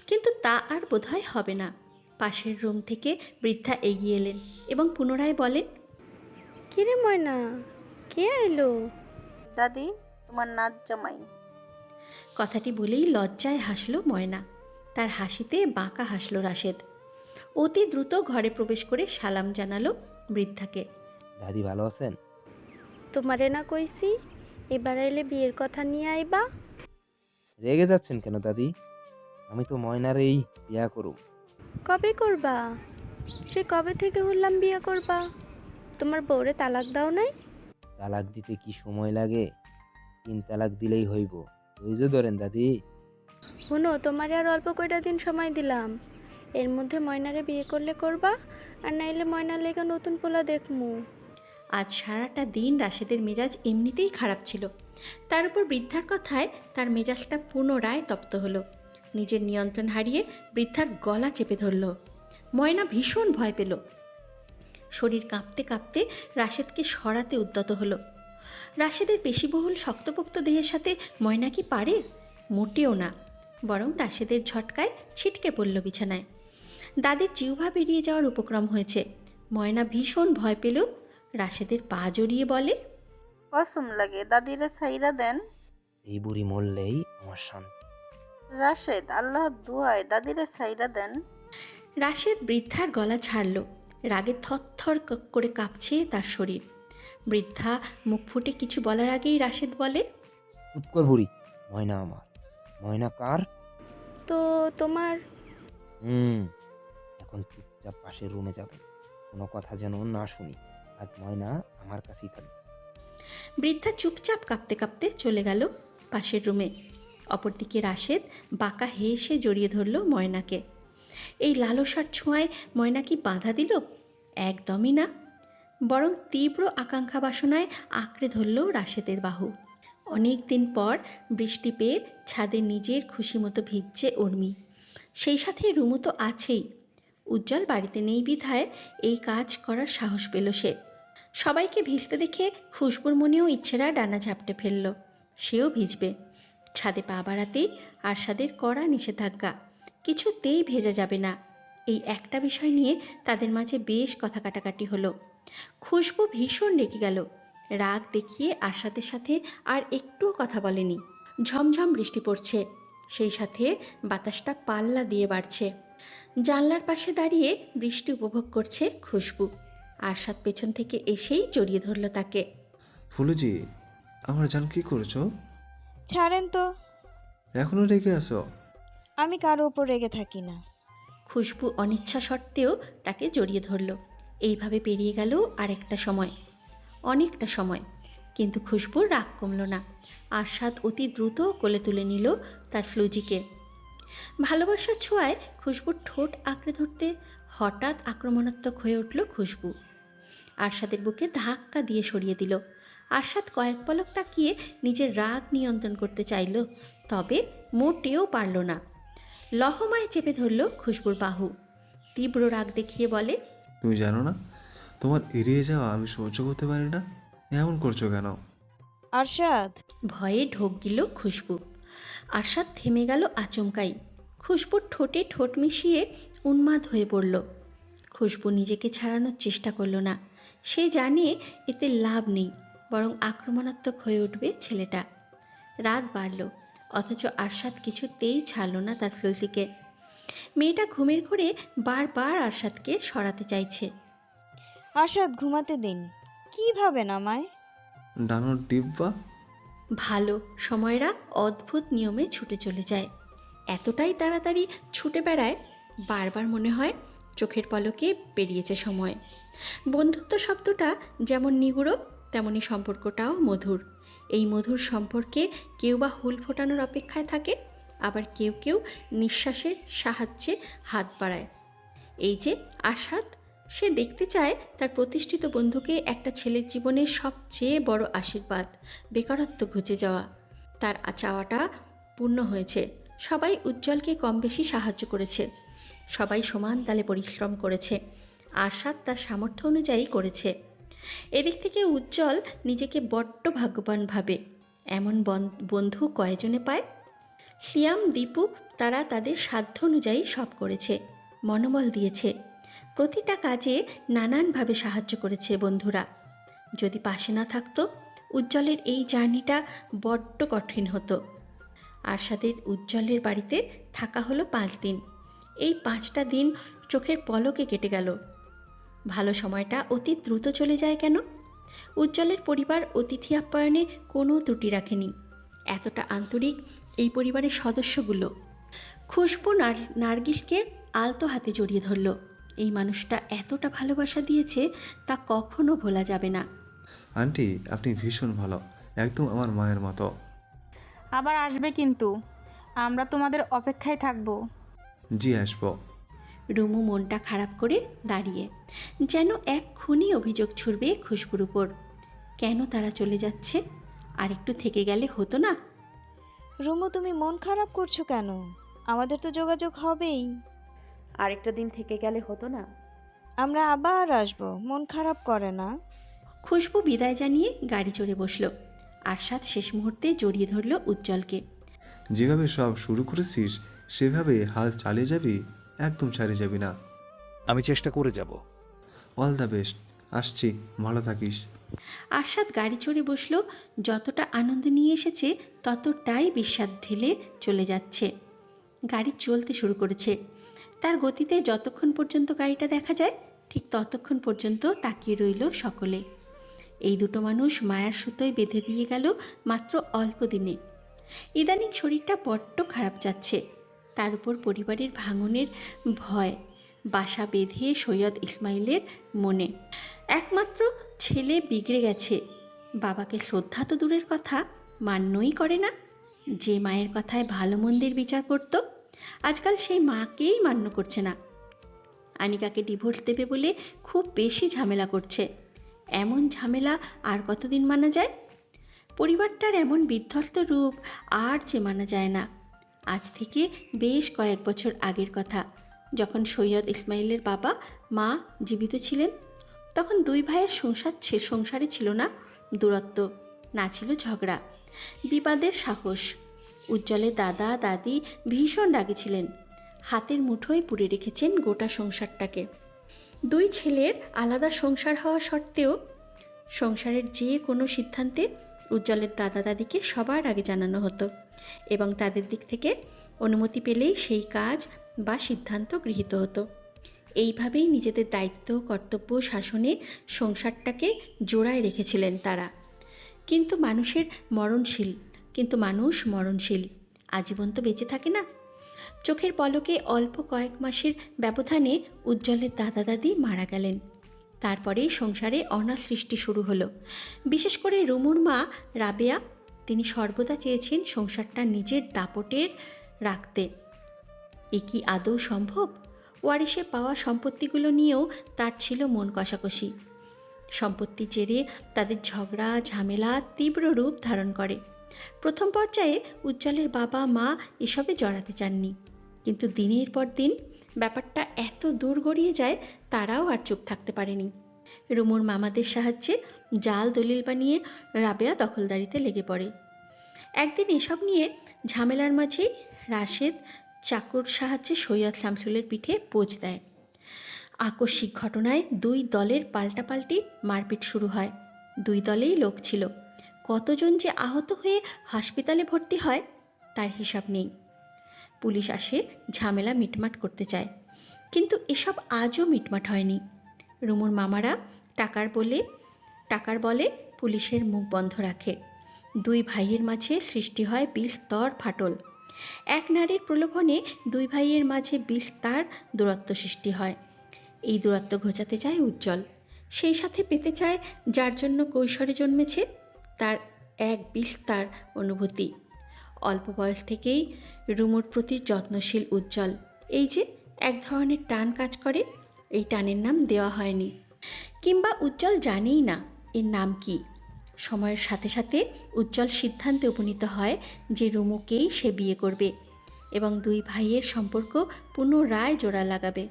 Speaker 3: কিন্তু তা আর বোধহয় হবে না। পাশের রুম থেকে বৃদ্ধা এগিয়ে এলেন এবং পুনরায় বলেন,
Speaker 10: কে রে ময়না, কে আইলো?
Speaker 11: দাদি, তোমার নাচ জামাই।
Speaker 3: কথাটি বলেই লজ্জায় হাসল ময়না। তার হাসিতে বাঁকা হাসল রাশেদ। অতি দ্রুত ঘরে প্রবেশ করে সালাম জানালো বৃদ্ধাকে।
Speaker 8: দাদি ভালো আছেন?
Speaker 10: তোমারে না কইছি এবার আইলে বিয়ের কথা নিয়ে আইবা?
Speaker 8: রেগে যাচ্ছেন কেন দাদি? আমি তো ময়নারেই বিয়া করব।
Speaker 10: কবে করবা? সে কবে থেকে হলাম বিয়ে করবা? তোমার বউরে তালাক দাও নাই?
Speaker 8: তালাক দিতে কি সময় লাগে? 3 তালাক দিলেই হইব। ধৈর্য ধরেন দাদি।
Speaker 10: শুনো, তোমারে আর অল্প কয়টা দিন সময় দিলাম। এর মধ্যে ময়নারে বিয়ে করলে করবা, আর নাইলে ময়নার লেগে নতুন পোলা দেখমু।
Speaker 3: আজ সারাটা দিন রাশেদের মেজাজ এমনিতেই খারাপ ছিল। তার উপর বৃদ্ধার কথায় তার মেজাজটা পুনরায় তপ্ত হলো। নিজের নিয়ন্ত্রণ হারিয়ে বৃদ্ধার গলা চেপে ধরল। ময়না ভীষণ ভয় পেল। শরীর কাঁপতে কাঁপতে রাশেদকে সরাতে উদ্যত হলো। রাশেদের পেশিবহুল শক্তপোক্ত দেহের সাথে ময়না কি পারে? মোটেও না। বরং রাশেদের ঝটকায় ছিটকে পড়ল বিছানায়। দাদির জিহ্বা বেরিয়ে যাওয়ার উপক্রম হয়েছে। ময়না ভীষণ ভয় পেল। রাশেদের পা জড়িয়ে বলে,
Speaker 11: কসম লাগে দাদিরে সাইরা দেন।
Speaker 8: এই বুড়ি মরলেই আমার শান্তি।
Speaker 11: রাশেদ, আল্লাহ দুয়ায় দাদিরে সাইরা দেন।
Speaker 3: রাশেদ বৃদ্ধার গলা ছাড়ল। রাগে থরথর করে কাঁপছে তার শরীর। বৃদ্ধা মুখ ফুটে কিছু বলার আগেই রাশেদ বলে,
Speaker 8: চুপ কর বুড়ি। ময়না আমার। ময়না কার?
Speaker 10: তো তোমার?
Speaker 8: এখন চুপচাপ পাশের রুমে যাবেন। কোনো কথা যেন না শুনি। আজ ময়না আমার কাছেই থাকবে।
Speaker 3: বৃদ্ধা চুপচাপ কাঁপতে কাঁপতে চলে গেল পাশের রুমে। অপরদিকে রাশেদ বাঁকা হেসে জড়িয়ে ধরল ময়নাকে। এই লালসার ছোঁয়ায় ময়না কি বাধা দিল? একদমই না। বরং তীব্র আকাঙ্ক্ষা বাসনায় আঁকড়ে ধরল রাশেদের বাহু। অনেক দিন পর বৃষ্টি পেয়ে ছাদে নিজের খুশি মতো ভিজছে উর্মি। সেই সাথে রুমও তো আছেই। উজ্জ্বল বাড়িতে নেই বিধায় এই কাজ করার সাহস পেল সে। সবাইকে ভিজতে দেখে খুশবুর মনেও ইচ্ছেরা ডানা ঝাপটে ফেলল। সেও ভিজবে। ছাদে পা বাড়াতেই আরশাদের কড়া নিষেধাজ্ঞা, কিছুতেই ভেজা যাবে না। এই একটা বিষয় নিয়ে তাদের মাঝে বেশ কথা কাটাকাটি হলো। খুশবু ভীষণ রেগে গেল। রাগ দেখিয়ে আরশাদের সাথে আর একটুও কথা বলেনি। ঝমঝম বৃষ্টি পড়ছে, সেই সাথে বাতাসটা পাল্লা দিয়ে বাড়ছে। জানলার পাশে দাঁড়িয়ে বৃষ্টি উপভোগ করছে খুশবু। আরশাদ পেছন থেকে এসেই জড়িয়ে ধরল তাকে।
Speaker 9: ফুলুজি, আমার জান কি করছো?
Speaker 10: ছাড়েন তো।
Speaker 9: এখনো রেগে আছো?
Speaker 10: আমি কারো উপর রেগে থাকি না।
Speaker 3: খুশবু অনিচ্ছা সত্ত্বেও তাকে জড়িয়ে ধরল। এইভাবে পেরিয়ে গেল আরেকটা সময়, অনেকটা সময়। কিন্তু খুশবুর রাগ কমল না। আরশাদ অতি দ্রুত কোলে তুলে নিল তার ফ্লুজিকে। ভালোবাসার ছোঁয়ায় খুশবুর ঠোঁট আঁকড়ে ধরতে হঠাৎ আক্রমণাত্মক হয়ে উঠল খুশবু। আরশাদের বুকে ধাক্কা দিয়ে সরিয়ে দিল। আরশাদ কয়েক পলক তাকিয়ে নিজের রাগ নিয়ন্ত্রণ করতে চাইল, তবে মোটেও পারল না। লহমায় চেপে ধরল খুশবুর বাহু। তীব্র রাগ দেখিয়ে বলে,
Speaker 9: তুমি জানো না তোমার এড়িয়ে যাওয়া আমি সহ্য করতে পারি না। এমন করছো কেন?
Speaker 10: আরশাদ,
Speaker 3: ভয়ে ঢোক গেল খুশবু। আরশাদ থেমে গেল আচমকাই। খুশবুর ঠোঁটে ঠোঁট মিশিয়ে উন্মাদ হয়ে পড়ল। খুশবু নিজেকে ছাড়ানোর চেষ্টা করল না। সে জানে এতে লাভ নেই, বরং আক্রমণাত্মক হয়ে উঠবে ছেলেটা। রাত বাড়ল, অথচ আরশাদ কিছুতেই ছাড়ল না তার ফ্লুসিকে। মেয়েটা ঘুমের ঘোরে বারবার আরশাদকে সরাতে চাইছে।
Speaker 10: আরশাদ ঘুমাতে দিন। কি ভাবেন আমায়?
Speaker 9: ডানোর ডিব্বা।
Speaker 3: ভালো সময়রা অদ্ভুত নিয়মে ছুটে চলে যায়। এতটাই তাড়াতাড়ি ছুটে বেড়ায়, বারবার মনে হয় চোখের পলকে পেরিয়েছে সময়। বন্ধুত্ব শব্দটা যেমন নিগুড়ো, তেমনি সম্পর্কটাও মধুর। এই মধুর সম্পর্কে কেউ বা হুল ফোটানোর অপেক্ষায় থাকে, আবার কেউ কেউ নিঃশ্বাসের সাহায্যে হাত বাড়ায়। এই যে আরশাদ, সে দেখতে চায় তার প্রতিষ্ঠিত বন্ধুকে একটা ছেলের জীবনের সবচেয়ে বড় আশীর্বাদ, বেকারত্ব ঘুচে যাওয়া। তার চাওয়াটা পূর্ণ হয়েছে। সবাই উজ্জ্বলকে কম বেশি সাহায্য করেছে, সবাই সমান তালে পরিশ্রম করেছে। আরশাদ তার সামর্থ্য অনুযায়ী করেছে। এদিক থেকে উজ্জ্বল নিজেকে বড্ড ভাগ্যবান ভাবে। এমন বন্ধু কয়জনে পায়? সিয়াম, দীপু, তারা তাদের সাধ্য অনুযায়ী সব করেছে, মনোবল দিয়েছে। প্রতিটা কাজে নানানভাবে সাহায্য করেছে বন্ধুরা। যদি পাশে না থাকতো, উজ্জ্বলের এই জার্নিটা বড্ড কঠিন হতো। আরশাদের উজ্জ্বলের বাড়িতে থাকা হলো 5 দিন। এই 5টা দিন চোখের পলকে কেটে গেল। ভালো সময়টা অতি দ্রুত চলে যায় কেন? উজ্জ্বলের পরিবার অতিথি আপ্যায়নে কোনো ত্রুটি রাখেনি। এতটা আন্তরিক এই পরিবারের সদস্যগুলো। খুশবু নার্গিসকে আলতো হাতে জড়িয়ে ধরল। এই মানুষটা এতটা ভালোবাসা দিয়েছে তা কখনো ভোলা যাবে না।
Speaker 9: আন্টি, আপনি ভীষণ ভালো, একদম আমার মায়ের মতো।
Speaker 12: আবার আসবে কিন্তু, আমরা তোমাদের অপেক্ষায় থাকবো।
Speaker 9: জি, আসবো।
Speaker 3: রুমু মনটা খারাপ করে দাঁড়িয়ে, যেন এক্ষুনি অভিযোগ ছুড়বে খুশবুর উপর। কেন তারা চলে যাচ্ছে? আর একটু থেকে গেলে হতো না?
Speaker 10: রুমু, তুমি মন খারাপ করছো কেন? আমাদের তো যোগাযোগ হবেই।
Speaker 1: আরেকটা দিন থেকে গেলে হতো না?
Speaker 10: আমরা আবার আসবো, মন খারাপ করে না।
Speaker 3: খুশবু বিদায় জানিয়ে গাড়ি চড়ে বসল। আরশাদ শেষ মুহূর্তে জড়িয়ে ধরল উজ্জ্বলকে।
Speaker 9: যেভাবে সব শুরু করেছিস সেভাবে হাল চালিয়ে যাবি, একদম ছাড়িয়ে যাবি না।
Speaker 2: আমি চেষ্টা করে যাব।
Speaker 9: All the best. আসছি, ভালো থাকিস।
Speaker 3: আরশাদ গাড়ি চড়ে বসল। যতটা আনন্দ নিয়ে এসেছে ততটাই বিষাদ ঢেলে চলে যাচ্ছে। গাড়ি চলতে শুরু করেছে। তার গতিতে যতক্ষণ পর্যন্ত গাড়িটা দেখা যায়, ঠিক ততক্ষণ পর্যন্ত তাকিয়ে রইল সকলে। এই দুটো মানুষ মায়ার সুতোয় বেঁধে দিয়ে গেল মাত্র অল্প দিনে। ইদানিং শরীরটা বড্ড খারাপ যাচ্ছে। তার উপর পরিবারের ভাঙনের ভয় বাসা বেঁধে সৈয়দ ইসমাইলের মনে। একমাত্র ছেলে বিগড়ে গেছে। বাবাকে শ্রদ্ধা তো দূরের কথা, মান্যই করে না। যে মায়ের কথায় ভালো মন্দের বিচার করত, আজকাল সেই মাকেই মান্য করছে না। আনিকাকে ডিভোর্স দেবে বলে খুব বেশি ঝামেলা করছে। এমন ঝামেলা আর কতদিন মানা যায়? পরিবারটার এমন বিধ্বস্ত রূপ আর যে মানা যায় না। আজ থেকে বেশ কয়েক বছর আগের কথা, যখন সৈয়দ ইসমাইলের বাবা মা জীবিত ছিলেন, তখন দুই ভাইয়ের সংসারে ছিল না দূরত্ব, না ছিল ঝগড়া, বিবাদের সাহস। উজ্জ্বলের দাদা দাদি ভীষণ রাগী ছিলেন। হাতের মুঠোয় পুড়ে রেখেছেন গোটা সংসারটাকে। দুই ছেলের আলাদা সংসার হওয়া সত্ত্বেও সংসারের যে কোনো সিদ্ধান্তে উজ্জ্বলের দাদা দাদিকে সবার আগে জানানো হতো এবং তাদের দিক থেকে অনুমতি পেলেই সেই কাজ বা সিদ্ধান্ত গৃহীত হতো। এইভাবেই নিজেদের দায়িত্ব, কর্তব্য, শাসনে সংসারটাকে জোড়ায় রেখেছিলেন তারা। কিন্তু মানুষ মরণশীল, আজীবন তো বেঁচে থাকে না। চোখের পলকে অল্প কয়েক মাসের ব্যবধানে উজ্জ্বলের দাদা দাদি মারা গেলেন। তারপরেই সংসারে অনাথ সৃষ্টি শুরু হলো। বিশেষ করে রুমুর মা রাবেয়া, তিনি সর্বদা চেয়েছেন সংসারটা নিজের দাপটের রাখতে। এ কি আদৌ সম্ভব? ওয়ারিশে পাওয়া সম্পত্তিগুলো নিয়েও তার ছিল মন কষাকষি। সম্পত্তি জেরে তাদের ঝগড়া ঝামেলা তীব্র রূপ ধারণ করে। প্রথম পর্যায়ে উজ্জ্বলের বাবা মা এসবে জড়াতে চাননি, কিন্তু দিনের পর দিন ব্যাপারটা এত দূর গড়িয়ে যায় তারাও আর চুপ থাকতে পারেনি। রুমুর মামাদের সাহায্যে জাল দলিল বানিয়ে রাবেয়া দখলদারিতে লেগে পড়ে। একদিন এসব নিয়ে ঝামেলার মাঝেই রাশেদ চাকুর সাহায্যে সৈয়দ শামসুলের পিঠে পোঁচ দেয়। আকস্মিক ঘটনায় দুই দলের পাল্টাপাল্টি মারপিট শুরু হয়। দুই দলেই লোক ছিল। কতজন যে আহত হয়ে হাসপাতালে ভর্তি হয় তার হিসাব নেই। পুলিশ আসে ঝামেলা মিটমাট করতে চায়, কিন্তু এসব আজও মিটমাট হয়নি। রুমুর মামারা টাকার বলে পুলিশের মুখ বন্ধ রাখে। দুই ভাইয়ের মাঝে সৃষ্টি হয় বিস্তর ফাটল। এক নারীর প্রলোভনে দুই ভাইয়ের মাঝে বিস্তর দূরত্ব সৃষ্টি হয়। এই দূরত্ব ঘোচাতে চায় উজ্জ্বল, সেই সাথে পেতে চায় যার জন্য কৈশোরে জন্মেছে তার এক বিস্তর অনুভূতি। অল্প বয়স থেকেই রুমুর প্রতি যত্নশীল উজ্জ্বল। এই যে এক ধরনের টান কাজ করে, এই টানের নাম দেওয়া হয়নি, কিংবা উজ্জ্বল জানেই না এর নাম কি। সময়ের সাথে সাথে উজ্জ্বল সিদ্ধান্তে উপনীত হয় যে রুমুকেই সে বিয়ে করবে এবং দুই ভাইয়ের সম্পর্ক পুনরায় জোড়া লাগাবে।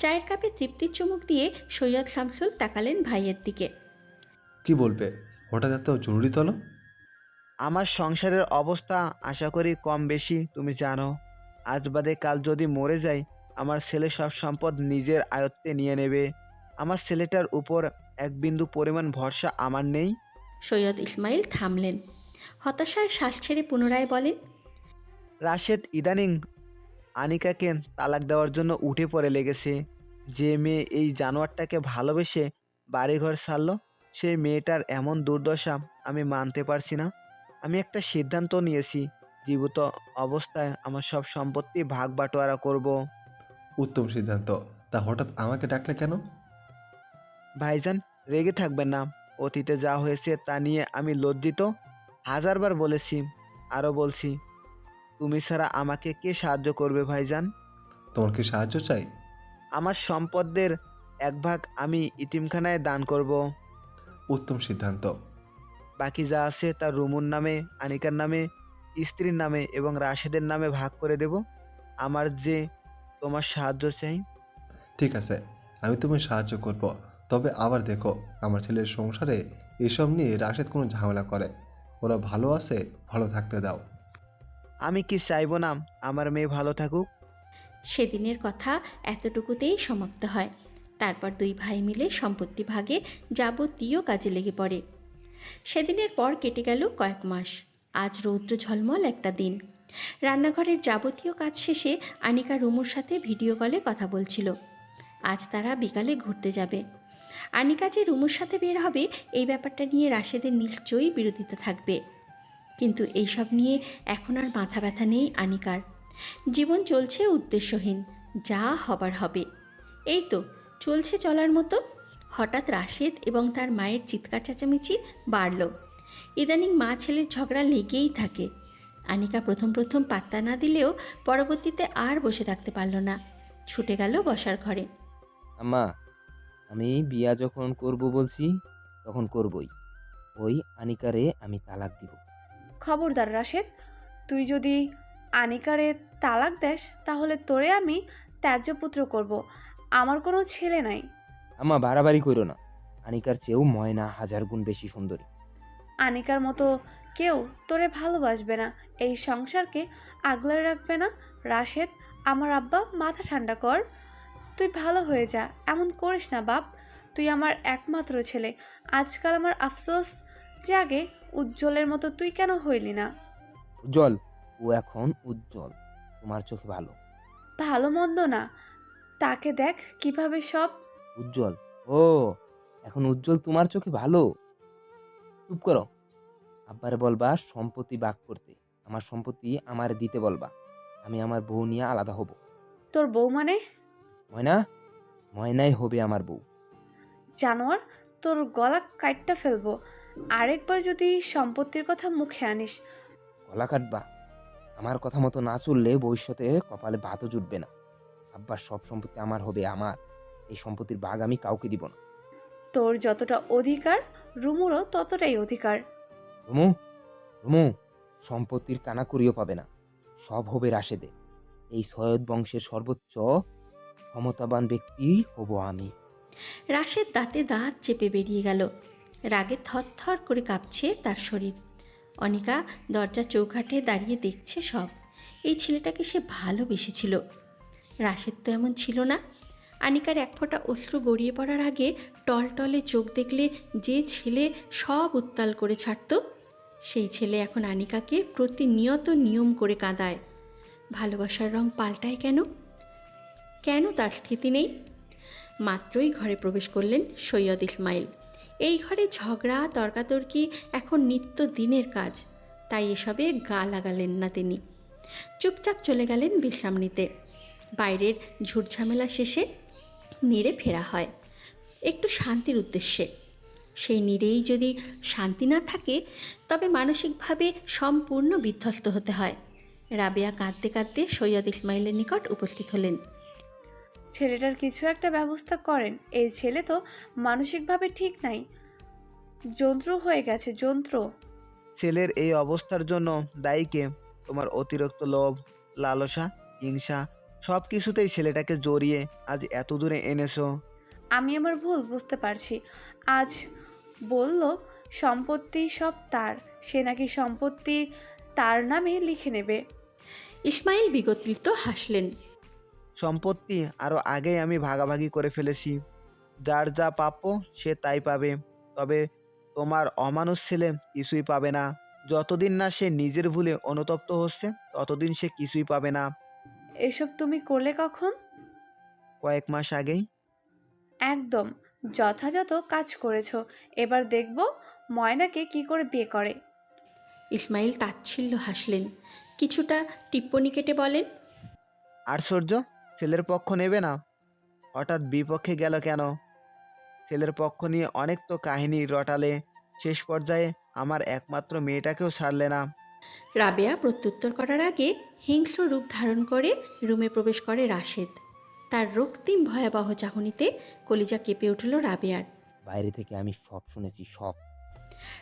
Speaker 3: চায়ের কাপে তৃপ্তির চুমুক দিয়ে সৈয়দ শামসুল তাকালেন ভাইয়ের দিকে।
Speaker 9: কি বলবে হঠাৎ এত জরুরি তলো?
Speaker 13: আমার সংসারের অবস্থা আশা করি কম বেশি তুমি জানো। আজ বাদে কাল যদি মরে যাই, আমার ছেলে সব সম্পদ নিজের আয়ত্তে নিয়ে নেবে। আমার ছেলেটার উপর এক বিন্দু পরিমাণ ভরসা আমার নেই।
Speaker 3: সৈয়দ ইসমাইল থামলেন, হতাশায় শ্বাস ছেড়ে পুনরায় বলেন,
Speaker 13: রাশেদ ইদানিং আনিকাকে তালাক দেওয়ার জন্য উঠে পড়ে লেগেছে। যে মেয়ে এই জানোয়ারটাকে ভালোবেসে বাড়িঘর ছাড়লো, সেই মেয়েটার এমন দুর্দশা আমি মানতে পারছি না। আমি একটা সিদ্ধান্ত নিয়েছি, জীবিত অবস্থায় আমার সব সম্পত্তি ভাগ বাটোয়ারা করব।
Speaker 9: উত্তম সিদ্ধান্ত। তা হঠাৎ আমাকে ডাকলে কেন?
Speaker 13: ভাইজান রেগে থাকবেন না, অতীতে যা হয়েছে তা নিয়ে আমি লজ্জিত। হাজারবার বলেছি, আরও বলছি, তুমি ছাড়া আমাকে কে সাহায্য করবে ভাইজান?
Speaker 9: তোমার কি সাহায্য চাই?
Speaker 13: আমার সম্পদের এক ভাগ আমি ইতিমখানায় দান করব।
Speaker 9: উত্তম সিদ্ধান্ত।
Speaker 13: বাকি যা আছে তা রুমুর নামে, আনিকার নামে, স্ত্রীর নামে এবং রাশেদের নামে ভাগ করে দেব। আমার যে তোমার সাহায্য চাই।
Speaker 9: ঠিক আছে, আমি তোমায় সাহায্য করব। তবে আবার দেখো, আমার ছেলের সংসারে এসব নিয়ে রাশেদ কোনো ঝামেলা করে। ওরা ভালো আছে, ভালো থাকতে দাও।
Speaker 13: আমি কি চাইবো না আমার মেয়ে ভালো থাকুক?
Speaker 3: সেদিনের কথা এতটুকুতেই সমাপ্ত হয়। তারপর দুই ভাই মিলে সম্পত্তি ভাগে যাবতীয় কাজে লেগে পড়ে। সেদিনের পর কেটে গেল কয়েক মাস। আজ রৌদ্র ঝলমল একটা দিন। রান্নাঘরের যাবতীয় কাজ শেষে আনিকা রুমুর সাথে ভিডিও কলে কথা বলছিল। আজ তারা বিকালে ঘুরতে যাবে। আনিকা যে রুমুর সাথে বের হবে এই ব্যাপারটা নিয়ে রাশেদের নিশ্চয়ই বিরোধিতা থাকবে, কিন্তু এইসব নিয়ে এখন আর মাথা ব্যথা নেই আনিকার। জীবন চলছে উদ্দেশ্যহীন, যা হবার হবে। এই তো চলছে চলার মতো। হঠাৎ রাশেদ এবং তার মায়ের চিৎকার চেঁচামেচি বাড়ল। ইদানিং মা ছেলের ঝগড়া লেগেই থাকে। আনিকা প্রথম পাত্তা না দিলেও পরবর্তীতে আর বসে থাকতে পারল না, ছুটে গেল বসার ঘরে।
Speaker 8: আম্মা, আমি বিয়া যখন করব বলছি তখন করবই। ওই আনিকারে আমি তালাক দিব।
Speaker 6: খবরদার রাশেদ, তুই যদি আনিকারে তালাক দেস তাহলে তোরে আমি ত্যায্যপুত্র করব। আমার কোনো ছেলে নাই।
Speaker 8: আম্মা বাড়াবাড়ি কইরো না। আনিকার চেয়েও ময়না 1000 গুণ বেশি সুন্দরী।
Speaker 6: আনিকার মতো কেউ তোরে ভালোবাসবে না, এই সংসারকে আগলে রাখবে না। রাশেদ, আমার আব্বা, মাথা ঠান্ডা কর। তুই ভালো হয়ে যা, এমন করিস না বাপ। তুই আমার একমাত্র ছেলে। আজকাল আমার আফসোস জাগে, উজ্জ্বলের মতো তুই কেন হইলি না?
Speaker 8: উজ্জ্বল, ও এখন উজ্জ্বল তোমার চোখে ভালো।
Speaker 6: ভালো মন্দ না, তাকে দেখ কিভাবে সব।
Speaker 8: উজ্জ্বল, ও এখন উজ্জ্বল তোমার চোখে ভালো? চুপ করো। আব্বারে বলবা সম্পত্তি ভাগ করতে। আমার সম্পত্তি আমার দিতে বলবা। আমি আমার বউ নিয়ে আলাদা হব।
Speaker 6: তোর বউ মানে?
Speaker 8: ময়না, ময়নাই হবে আমার বউ।
Speaker 6: জানোয়ার, তোর গলা কাটটা ফেলবো আরেকবার যদি সম্পত্তির কথা মুখে আনিস।
Speaker 8: গলা কাটবা? আমার কথা মতো না চললে ভবিষ্যতে কপালে ভাতও জুটবে না। আব্বার সব সম্পত্তি আমার হবে, আমার। এই সম্পত্তির ভাগ আমি কাউকে দিব না।
Speaker 6: তোর যতটা অধিকার রুমুরও ততটাই অধিকার।
Speaker 8: রুমু, রুমু, সম্পত্তির কানাকড়িও পাবে না, সব হবে রাশেদে। এই সৈয়দ বংশের সর্বোচ্চ ক্ষমতাবান ব্যক্তি হব আমি।
Speaker 3: রাশেদ দাঁতে দাঁত চেপে বেরিয়ে গেল। রাগে থরথর করে কাঁপছে তার শরীর। অনিকা দরজা চৌকাঠে দাঁড়িয়ে দেখছে সব। এই ছেলেটাকে সে ভালোবেসেছিল। রাশেদ তো এমন ছিল না। আনিকার এক ফোঁটা অশ্রু গড়িয়ে পড়ার আগে টলটলে চোখ দেখলে যে ছেলে সব উত্তাল করে ছাড়ত, সেই ছেলে এখন আনিকাকে প্রতিনিয়ত নিয়ম করে কাঁদায়। ভালোবাসার রং পাল্টায় কেন? কেন তার স্থিতি নেই? মাত্রই ঘরে প্রবেশ করলেন সৈয়দ ইসমাইল। এই ঘরে ঝগড়া তর্কাতর্কি এখন নিত্য দিনের কাজ, তাই এসবে গা লাগালেন না তিনি। চুপচাপ চলে গেলেন বিশ্রাম নিতে। বাইরের ঝুটঝামেলা শেষে নিড়ে ফেরা হয় একটু শান্তির উদ্দেশ্যে। সেই নিড়েই যদি শান্তি না থাকে তবে মানসিকভাবে সম্পূর্ণ বিধ্বস্ত হতে হয়। রাবেয়া কাঁদতে কাঁদতে সৈয়দ ইসমাইলের নিকট উপস্থিত হলেন।
Speaker 6: ছেলেটার কিছু একটা ব্যবস্থা করেন। এই ছেলে তো মানসিকভাবে ঠিক নাই, যন্ত্র হয়ে গেছে, যন্ত্র।
Speaker 13: ছেলের এই অবস্থার জন্য দায়ী কে? তোমার অতিরিক্ত লোভ, লালসা, হিংসা সব কিছুতেই ছেলেটাকে জড়িয়ে আজ এত দূরে এনেছো।
Speaker 6: আমি আমার ভুল বুঝতে পারছি। আজ বলল সম্পত্তি সব তার, সে নাকি সম্পত্তি তার নামে লিখে নেবে।
Speaker 3: ইসমাইল বিগলিত হাসলেন।
Speaker 13: সম্পত্তি আরও আগেই আমি ভাগাভাগি করে ফেলেছি। যার যা প্রাপ্য সে তাই পাবে। তবে তোমার অমানুষ ছেলে কিছুই পাবে না। যতদিন না সে নিজের ভুলে অনুতপ্ত হচ্ছে ততদিন সে কিছুই পাবে না।
Speaker 6: এসব তুমি করলে কখন?
Speaker 13: কয়েক মাস আগেই।
Speaker 6: একদম যথাযথ কাজ করেছো। এবার দেখব ময়নাকে কি করে বিয়ে করে।
Speaker 3: ইসমাইল তাচ্ছিল্য হাসলেন। কিছুটা টিপ্পনি কেটে বলেন,
Speaker 13: আশ্চর্য, ছেলের পক্ষ নেবে না? হঠাৎ বিপক্ষে গেল কেন? ছেলের পক্ষ নিয়ে অনেক তো কাহিনী রটালে, শেষ পর্যায়ে আমার একমাত্র মেয়েটাকেও ছাড়লে না।
Speaker 3: রাবেয়া প্রত্যুত্তর করার আগে হিংস্র রূপ ধারণ করে রুমে প্রবেশ করে রাশেদ। তার রক্তিম ভয়াবহ চাহনিতে কলিজা কেঁপে উঠল রাবেয়ার।
Speaker 8: বাইরে থেকে আমি সব শুনেছি, সব।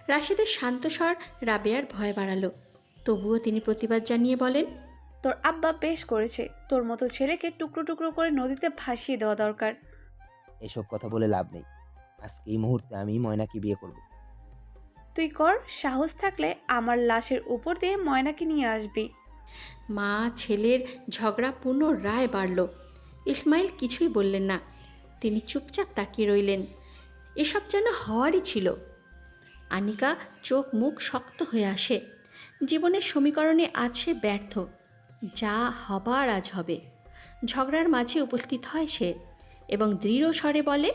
Speaker 3: রাশেদের শান্ত স্বর রাবেয়ার ভয় বাড়ালো। তবুও তিনি প্রতিবাদ জানিয়ে বলেন,
Speaker 6: তোর আব্বা বেশ করেছে। তোর মতো ছেলেকে টুকরো টুকরো করে নদীতে ভাসিয়ে দেওয়া দরকার।
Speaker 8: এসব কথা বলে লাভ নেই। আজকে এই মুহূর্তে আমি ময়নাকে বিয়ে করব।
Speaker 6: তুই কর, সাহস থাকলে আমার লাশের উপর দিয়ে ময়নাকে নিয়ে আসবি।
Speaker 3: মা ছেলের ঝগড়া পুনরায় বাড়ল। ইসমাইল কিছুই বললেন না। তিনি চুপচাপ তাকিয়ে রইলেন। এসব যেন হওয়ারই ছিল। আনিকা চোখ মুখ শক্ত হয়ে আসে। জীবনের সমীকরণে আজ সে ব্যর্থ। যা হবার আজ হবে। ঝগড়ার মাঝে উপস্থিত হয় সে এবং দৃঢ় স্বরে বলে,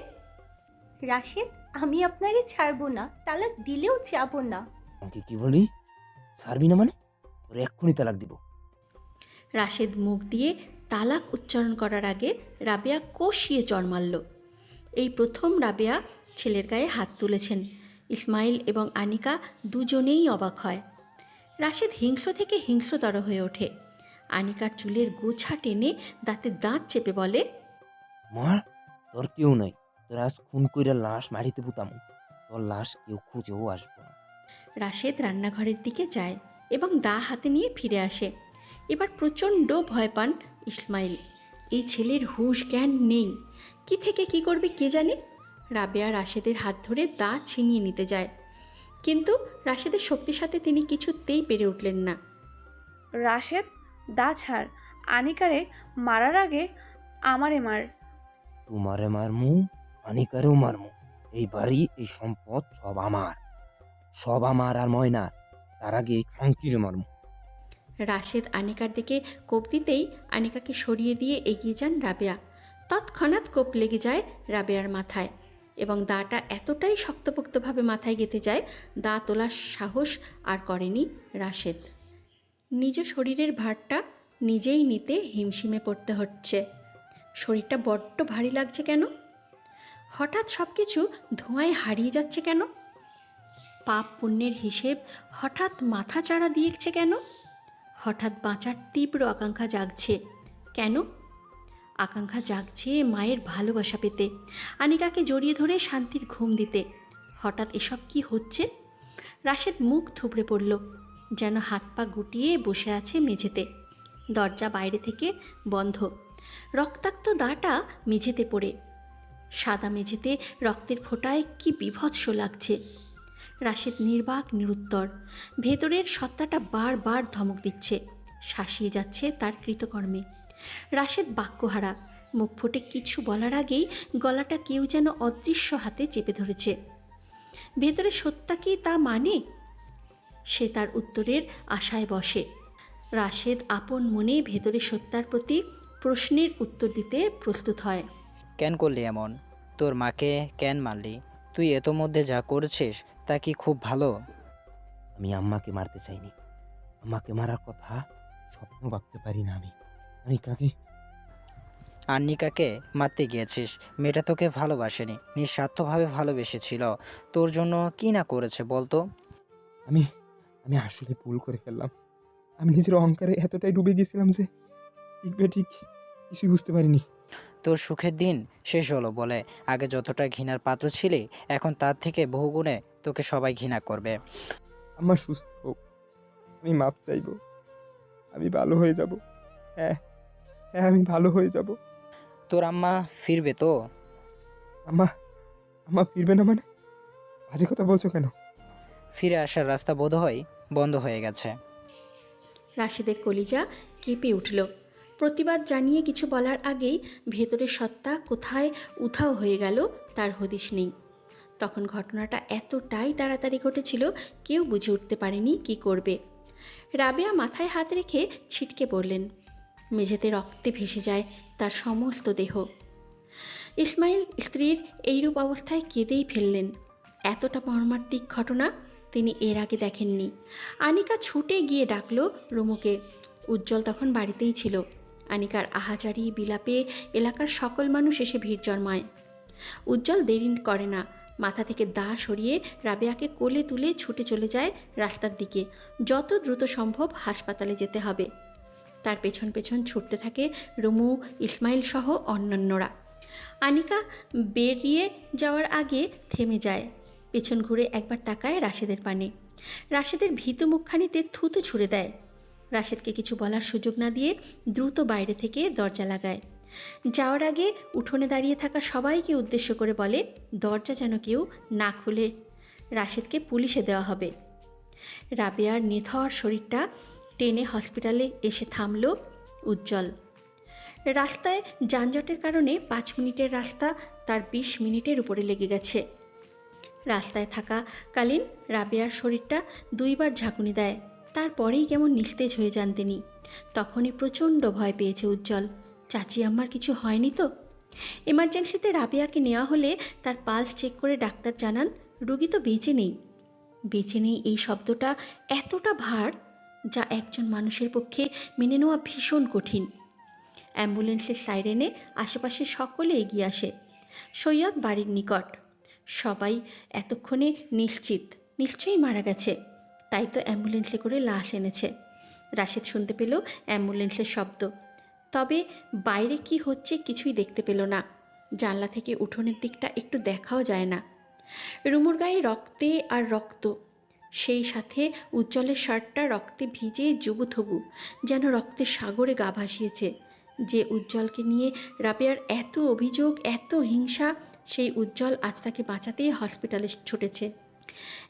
Speaker 7: রাশেদ, আমি আপনারে ছাড়বো না, তালাক দিলেও যাব না।
Speaker 8: আমাকে কি বলি? ছাড়বি না মানে? ওর এক্ষুনি তালাক দিব।
Speaker 3: রাশেদ মুখ দিয়ে তালাক উচ্চারণ করার আগে রাবেয়া কষিয়ে চড় মারল। এই প্রথম রাবেয়া ছেলের গায়ে হাত তুলেছেন। ইসমাইল এবং আনিকা দুজনেই অবাক হয়। রাশেদ হিংস্র থেকে হিংস্রতর হয়ে ওঠে। আনিকার চুলের গোছা টেনে দাঁতে দাঁত চেপে বলে,
Speaker 8: মার, তোর কেউ নাই। তোর আজ খুন কইরা লাশ মাটিতে পুতামু। তোর লাশ কেউ খুঁজেও আসবো না।
Speaker 3: রাশেদ রান্নাঘরের দিকে যায় এবং দা হাতে নিয়ে ফিরে আসে। এবার প্রচণ্ড ভয় পান ইসমাইল। এই ছেলের হুঁশ জ্ঞান নেই। কি থেকে কি করবে কে জানে। রাবেয়া রাশেদের হাত ধরে দা ছিনিয়ে নিতে যায়, কিন্তু রাশেদের শক্তির সাথে তিনি কিছুতেই পেরে উঠলেন না।
Speaker 6: রাশেদ, দা ছাড়। আনিকারে মারার আগে আমারে মার।
Speaker 8: তোমারে মারমু, আনিকারেও মারমু। এই বাড়ি, এই সম্পদ সব আমার। সব আমার আর ময়না। তার আগে এই খাঙ্কিরে মারমু।
Speaker 3: রাশেদ আনিকার দিকে কোপ দিতেই আনিকাকে সরিয়ে দিয়ে এগিয়ে যান রাবেয়া। তৎক্ষণাৎ কোপ লেগে যায় রাবেয়ার মাথায় এবং দাটা এতটাই শক্তপোক্তভাবে মাথায় গেঁথে যায়, দা তোলার সাহস আর করেনি রাশেদ। নিজ শরীরের ভারটা নিজেই নিতে হিমশিমে পড়তে হচ্ছে। শরীরটা বড্ড ভারী লাগছে কেন? হঠাৎ সব কিছু ধোঁয়ায় হারিয়ে যাচ্ছে কেন? পাপ পুণ্যের হিসেব হঠাৎ মাথা চাড়া দিয়েছে কেন? হঠাৎ বাঁচার তীব্র আকাঙ্ক্ষা জাগছে কেন? আকাঙ্ক্ষা জাগছে মায়ের ভালোবাসা পেতে, আনিকাকে জড়িয়ে ধরে শান্তির ঘুম দিতে। হঠাৎ এসব কি হচ্ছে? রাশেদ মুখ থুবড়ে পড়ল, যেন হাত পা গুটিয়ে বসে আছে মেঝেতে। দরজা বাইরে থেকে বন্ধ। রক্তাক্ত দাটা মেঝেতে পড়ে। সাদা মেঝেতে রক্তের ফোঁটায় কি বীভৎস লাগছে। রাশেদ নির্বাক নিরুত্তর। ভেতরের সত্তাটা বারবার ধমক দিচ্ছে, শাসিয়ে যাচ্ছে তার কৃতকর্মে। রাশেদ বাক্যহারা, মুখ ফুটে কিছু বলার আগেই গলাটা কেউ যেন অদৃশ্য হাতে চেপে ধরেছে। ভেতরে সত্তা কি তা মানে? সে তার উত্তরের আশায় বসে। রাশেদ আপন মনে ভেতরে সত্তার প্রতি প্রশ্নের উত্তর দিতে প্রস্তুত হয়।
Speaker 5: কেন করলি এমন? তোর মাকে কেন মারলি? তুই এত মধ্যে যা করেছিস তা কি খুব ভালো?
Speaker 8: আমি আম্মাকে মারতে চাইনি। আম্মাকে মারার কথা স্বপ্ন ভাবতে পারি না আমি। আনিকাকে
Speaker 5: আন্নিকাকে মারতে গিয়েছিস। মেয়েটা তোকে ভালোবাসেনি, নিঃস্বার্থভাবে ভালোবেসেছিল। তোর জন্য কি না করেছে বলতো?
Speaker 8: আমি আমি আসলে ভুল করে ফেললাম। আমি নিজের অহংকারে এতটাই ডুবে গেছিলাম যে ঠিক কিছুই বুঝতে পারিনি।
Speaker 5: তোর সুখের দিন শেষ হলো বলে আগে যতটা ঘৃণার পাত্র ছিলি, এখন তার থেকে বহুগুণে তোকে সবাই ঘৃণা করবে।
Speaker 8: আম্মা সুস্থ হোক, আমি মাপ চাইব। আমি ভালো হয়ে যাব। হ্যাঁ হ্যাঁ, আমি ভালো হয়ে যাব।
Speaker 5: তোর আম্মা ফিরবে তো?
Speaker 8: আম্মা আম্মা ফিরবে না মানে? বাজে কথা বলছো কেন?
Speaker 5: ফিরে আসার রাস্তা বোধহয় বন্ধ হয়ে গেছে।
Speaker 3: রাশেদের কলিজা কেঁপে উঠল। প্রতিবাদ জানিয়ে কিছু বলার আগেই ভেতরের সত্তা কোথায় উধাও হয়ে গেল তার হদিশ নেই। তখন ঘটনাটা এতটাই তাড়াতাড়ি ঘটেছিল, কেউ বুঝে উঠতে পারেনি কি করবে। রাবেয়া মাথায় হাত রেখে ছিটকে পড়লেন। মেঝেতে রক্তে ভেসে যায় তার সমস্ত দেহ। ইসমাইল স্ত্রীর এইরূপ অবস্থায় কেঁদেই ফেললেন। এতটা মর্মান্তিক ঘটনা তিনি এর আগে দেখেননি। আনিকা ছুটে গিয়ে ডাকল রুমুকে। উজ্জ্বল তখন বাড়িতেই ছিল। আনিকার আহাজারি বিলাপে এলাকার সকল মানুষ এসে ভিড় জন্মায়। উজ্জ্বল দেরি করে না, মাথা থেকে দা সরিয়ে রাবেয়াকে কোলে তুলে ছুটে চলে যায় রাস্তার দিকে। যত দ্রুত সম্ভব হাসপাতালে যেতে হবে। তার পেছন পেছন ছুটতে থাকে রুমু, ইসমাইল সহ অন্যান্যরা। আনিকা বেরিয়ে যাওয়ার আগে থেমে যায়, পেছন ঘুরে একবার তাকায় রাশেদের পানে। রাশেদের ভীতু মুখখানিতে থুতু ছুঁড়ে দেয়। রাশেদকে কিছু বলার সুযোগ না দিয়ে দ্রুত বাইরে থেকে দরজা লাগায়। যাওয়ার আগে উঠোনে দাঁড়িয়ে থাকা সবাইকে উদ্দেশ্য করে বলে দরজা যেন কেউ না খুলে, রাশেদকে পুলিশে দেওয়া হবে। রাবেয়ার নিথর শরীরটা টেনে হসপিটালে এসে থামল উজ্জ্বল। রাস্তায় যানজটের কারণে 5 মিনিটের রাস্তা তার 20 মিনিটের উপরে লেগে গেছে। রাস্তায় থাকাকালীন রাবেয়ার শরীরটা 2 বার ঝাঁকুনি দেয়, তারপরেই কেমন নিস্তেজ হয়ে যান তিনি। তখনই প্রচণ্ড ভয় পেয়েছে উজ্জ্বল। চাচি আম্মার কিছু হয়নি তো? এমার্জেন্সিতে রাবেয়াকে নেওয়া হলে তার পালস চেক করে ডাক্তার জানান রোগী তো বেঁচে নেই। বেঁচে নেই এই শব্দটা এতটা ভার যা একজন মানুষের পক্ষে মেনে নেওয়া ভীষণ কঠিন। অ্যাম্বুলেন্সের সাইরেনে আশেপাশে সকলে এগিয়ে আসে। সৈয়দ বাড়ির নিকট। সবাই এতক্ষণে নিশ্চয়ই মারা গেছে, তাই তো অ্যাম্বুলেন্সে করে লাশ এনেছে। রাশেদ শুনতে পেল অ্যাম্বুলেন্সের শব্দ, তবে বাইরে কি হচ্ছে কিছুই দেখতে পেল না। জানলা থেকে উঠোনের দিকটা একটু দেখাও যায় না। রুমুর গায়ে রক্তে আর রক্ত, সেই সাথে উজ্জ্বলের শার্টটা রক্তে ভিজে জুবুথবু, যেন রক্তের সাগরে গা ভাসিয়েছে। যে উজ্জ্বলকে নিয়ে রাবেয়ার এত অভিযোগ, এত হিংসা, সেই উজ্জ্বল আজ তাকে বাঁচাতেই হসপিটালে ছুটেছে।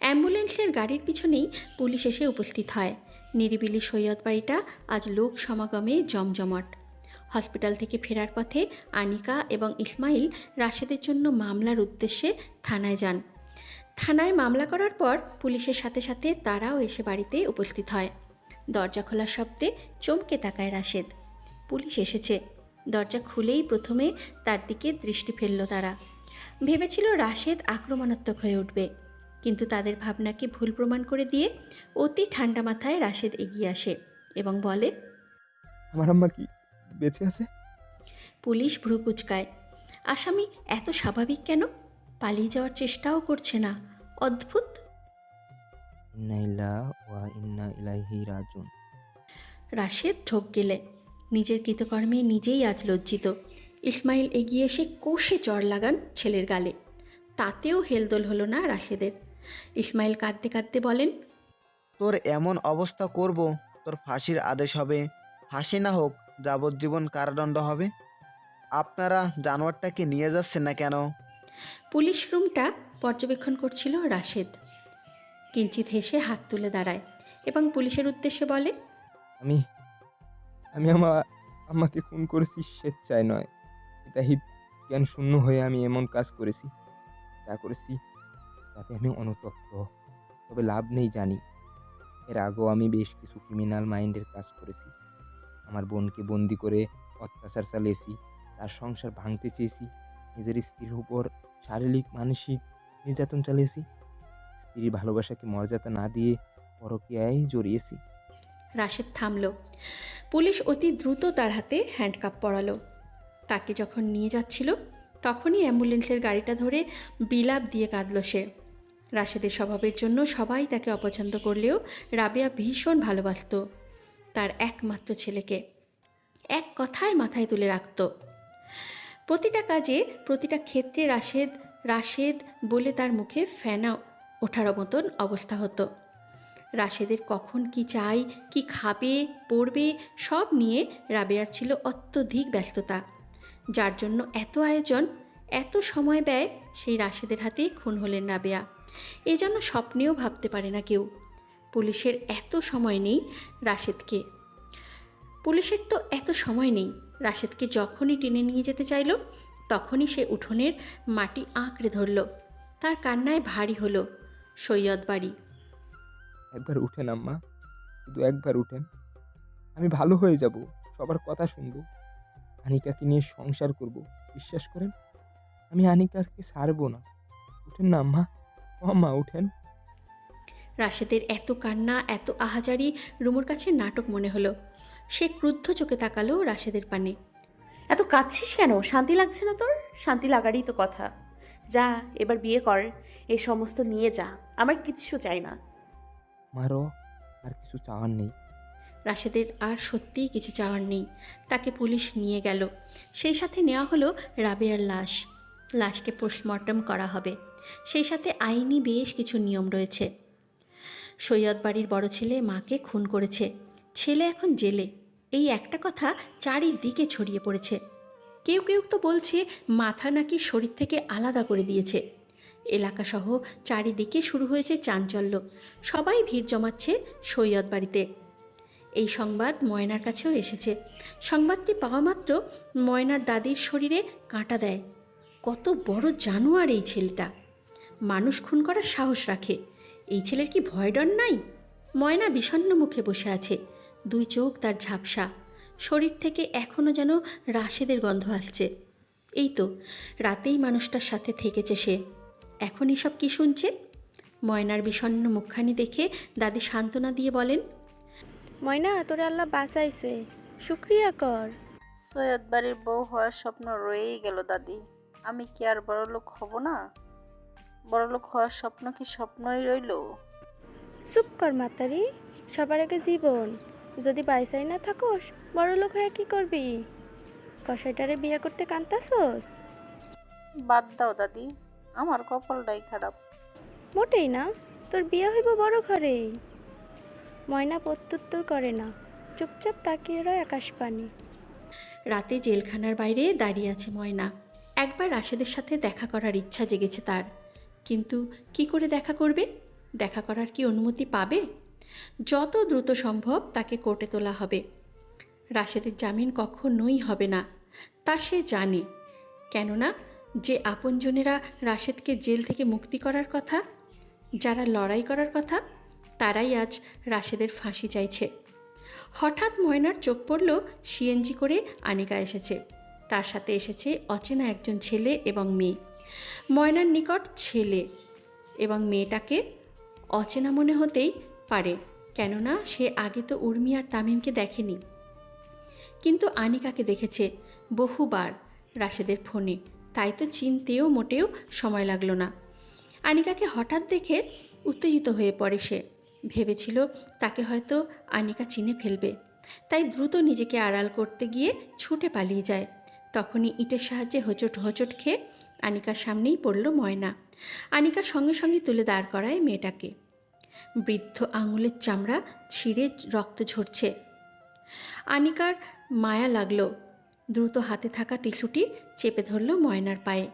Speaker 3: অ্যাম্বুলেন্সের গাড়ির পিছনেই পুলিশ এসে উপস্থিত হয়। নিরিবিলি সৈয়দ বাড়িটা আজ লোক সমাগমে জমজমাট। হসপিটাল থেকে ফেরার পথে আনিকা এবং ইসমাইল রাশেদের জন্য মামলার উদ্দেশ্যে থানায় যান। থানায় মামলা করার পর পুলিশের সাথে সাথে তারাও এসে বাড়িতে উপস্থিত হয়। দরজা খোলার শব্দে চমকে তাকায় রাশেদ। পুলিশ এসেছে। দরজা খুলেই প্রথমে তার দিকে দৃষ্টি ফেলল তারা। ভেবেছিল রাশেদ আক্রমণাত্মক হয়ে উঠবে, কিন্তু তাদের ভাবনাকে ভুল প্রমাণ করে দিয়ে অতি ঠান্ডা মাথায় রাশেদ এগিয়ে আসে এবং বলে,
Speaker 8: আমার আম্মা কি বেঁচে আছে?
Speaker 3: পুলিশ ভ্রু কুঁচকায়। আসামি এত স্বাভাবিক কেন? পালিয়ে যাওয়ার চেষ্টাও করছে না। অদ্ভুত।
Speaker 8: ইন্না লিল্লাহি ওয়া ইন্না ইলাইহি রাজিউন।
Speaker 3: রাশেদ ঢোক গেলে নিজের কৃতকর্মে নিজেই আজ লজ্জিত। ইসমাইল এগিয়ে এসে কষে চড় লাগান ছেলের গালে। তাতেও হেলদোল হলো না রাশেদের। ইসমাইল কাঁদতে কাঁদতে বলেন,
Speaker 13: তোর এমন অবস্থা করব, তোর ফাঁসির আদেশ হবে। ফাঁসি না হোক যাবজ্জীবন কারাদণ্ড হবে। আপনারা জানোয়ারটাকে নিয়ে যাচ্ছেন না কেন?
Speaker 3: পুলিশ রুমটা পর্যবেক্ষণ করছিল রাশেদ। কিঞ্চিত হেসে হাত তুলে দাঁড়ায় এবং পুলিশের উদ্দেশ্যে বলে,
Speaker 8: আমি আমি আমার আম্মাকে খুন করেছি স্বেচ্ছায় নয়। হিতাহিত জ্ঞান শূন্য হয়ে আমি এমন কাজ করেছি, যা করেছি তাতে আমি অনুতপ্ত। তবে লাভ নেই জানি। এর আগেও আমি বেশ কিছু ক্রিমিনাল মাইন্ডের কাজ করেছি। আমার বোনকে বন্দি করে অত্যাচার চালিয়েছি, তার সংসার ভাঙতে চেয়েছি, নিজের স্ত্রীর উপর শারীরিক মানসিক নির্যাতন চালিয়েছি, স্ত্রীর ভালোবাসাকে মর্যাদা না দিয়ে পরকীয়ায় জড়িয়েছি।
Speaker 3: রাশেদ থামল। পুলিশ অতি দ্রুত তার হাতে হ্যান্ডকাপ পরালো। তাকে যখন নিয়ে যাচ্ছিল তখনই অ্যাম্বুলেন্সের গাড়িটা ধরে বিলাপ দিয়ে কাঁদল সে। রাশেদের স্বভাবের জন্য সবাই তাকে অপছন্দ করলেও রাবেয়া ভীষণ ভালোবাসত তার একমাত্র ছেলেকে। এক কথায় মাথায় তুলে রাখত। প্রতিটা কাজে, প্রতিটা ক্ষেত্রে রাশেদ রাশেদ বলে তার মুখে ফেনা ওঠার মতন অবস্থা হতো। রাশেদের কখন কি চাই, কি খাবে, পড়বে, সব নিয়ে রাবেয়ার ছিল অত্যধিক ব্যস্ততা, যার জন্য এত আয়োজন, এত সময় ব্যয়। সেই রাশেদের হাতে খুন হলেন রাবেয়া। এই জন্য স্বপ্নেও ভাবতে পারে না কেউ। পুলিশের এত সময় নেই রাশেদকে। পুলিশের তো এত সময় নেই। রাশেদকে যখনই টেনে নিয়ে যেতে চাইল তখনই সে উঠোনের মাটি আঁকড়ে ধরল। তার কান্নায় ভারী হলো সৈয়দ বাড়ি।
Speaker 8: একবার উঠেন আম্মা, শুধু একবার উঠেন। আমি ভালো হয়ে যাব, সবার কথা শুনবো, আনিকাকে নিয়ে সংসার করব। বিশ্বাস করেন, আমি আনিকাকে ছাড়বো না। উঠেন না আম্মা, ও আম্মা উঠেন।
Speaker 3: রাশেদের এত কান্না, এত আহাজারি রুমুর কাছে নাটক মনে হলো। সে ক্রুদ্ধ চোখে তাকালো রাশেদের পানে।
Speaker 1: এত কাঁদছিস কেন? শান্তি লাগছে না তোর? শান্তি লাগারই তো কথা। যা, এবার বিয়ে কর, এই সমস্ত নিয়ে যা, আমার কিচ্ছু চাই না।
Speaker 8: মারো, আর কিছু চাওয়ার নেই।
Speaker 3: রাশেদের আর সত্যিই কিছু চাওয়ার নেই। তাকে পুলিশ নিয়ে গেল। সেই সাথে নেওয়া হলো রাবেয়ার লাশ। লাশকে পোস্টমর্টম করা হবে। সেই সাথে আইনি বেশ কিছু নিয়ম রয়েছে। সৈয়দ বাড়ির বড় ছেলে মাকে খুন করেছে, ছেলে এখন জেলে। এই একটা কথা চারিদিকে ছড়িয়ে পড়েছে। কেউ কেউ তো বলছে মাথা নাকি শরীর থেকে আলাদা করে দিয়েছে। এলাকাসহ চারিদিকে শুরু হয়েছে চাঞ্চল্য। সবাই ভিড় জমাচ্ছে সৈয়দ বাড়িতে। এই সংবাদ ময়নার কাছেও এসেছে। সংবাদটি পাওয়া মাত্র ময়নার দাদির শরীরে কাঁটা দেয়। কত বড় জানোয়ার এই ছেলেটা! মানুষ খুন করার সাহস রাখে। এই ছেলের কি ভয় ডর নাই? ময়না বিষণ্ণ মুখে বসে আছে। দুই চোখ তার ঝাপসা। শরীর থেকে এখনও যেন রাশেদের গন্ধ আসছে। এই তো রাতেই মানুষটার সাথে থেকেছে সে, এখন এসব কি শুনছে? ময়নার বিষণ্ণ মুখখানি দেখে দাদি সান্ত্বনা দিয়ে বলেন,
Speaker 10: ময়না, তোরে আল্লাহ বাঁচাইছে, শুক্রিয়া কর।
Speaker 11: সৈয়দ বাড়ির বউ হওয়ার স্বপ্ন রয়েই গেল দাদি। আমি কি আর বড়লোক হব না? বড়লোক হওয়ার স্বপ্ন কি স্বপ্নই রইল?
Speaker 10: চুপ কর মাতারি, সবার আগে জীবন। যদি বাইসাই না থাকোস, বড় লোক হয়ে কি করবি? কষাইটারে বিয়ে করতে কান্তাছোস?
Speaker 11: বাদ দাও দাদি, আমার কপালটাই খারাপ।
Speaker 10: মোটেই না, তোর বিয়ে হইব বড় ঘরেই। ময়না প্রত্যুত্তর করে না, চুপচাপ তাকিয়ে রয় আকাশপানি।
Speaker 3: রাতে জেলখানার বাইরে দাঁড়িয়ে আছে ময়না। একবার রাশেদের সাথে দেখা করার ইচ্ছা জেগেছে তার, কিন্তু কি করে দেখা করবে? দেখা করার কি অনুমতি পাবে? যত দ্রুত সম্ভব তাকে কোর্টে তোলা হবে। রাশেদের জামিন কখনোই হবে না, তা সে জানে। কেননা যে আপনজনেরা রাশেদকে জেল থেকে মুক্তি করার কথা, যারা লড়াই করার কথা, তারাই আজ রাশেদের ফাঁসি চাইছে। হঠাৎ ময়নার চোখ পড়ল সিএনজি করে আনিকা এসেছে। তার সাথে এসেছে অচেনা একজন ছেলে এবং মেয়ে। ময়নার নিকট ছেলে এবং মেয়েটাকে অচেনা মনে হতেই পারে, কেননা সে আগে তো উর্মি আর তামিমকে দেখেনি, কিন্তু আনিকাকে দেখেছে বহুবার রাশেদের ফোনে। তাই তো চিনতেও মোটেও সময় লাগলো না। আনিকাকে হঠাৎ দেখে উত্তেজিত হয়ে পড়ে সে। ভেবেছিল তাকে হয়তো আনিকা চিনে ফেলবে, তাই দ্রুত নিজেকে আড়াল করতে গিয়ে ছুটে পালিয়ে যায়। তখনই ইটের সাহায্যে হোঁচট হোঁচট খেয়ে আনিকার সামনেই পড়ল ময়না। আনিকা সঙ্গে সঙ্গে তুলে দাঁড় করায় মেয়েটাকে। বৃদ্ধ আঙুলের চামড়া ছিঁড়ে রক্ত ঝরছে। আনিকার মায়া লাগলো। দ্রুত হাতে থাকা টিস্যুটি চেপে ধরল ময়নার পায়ে।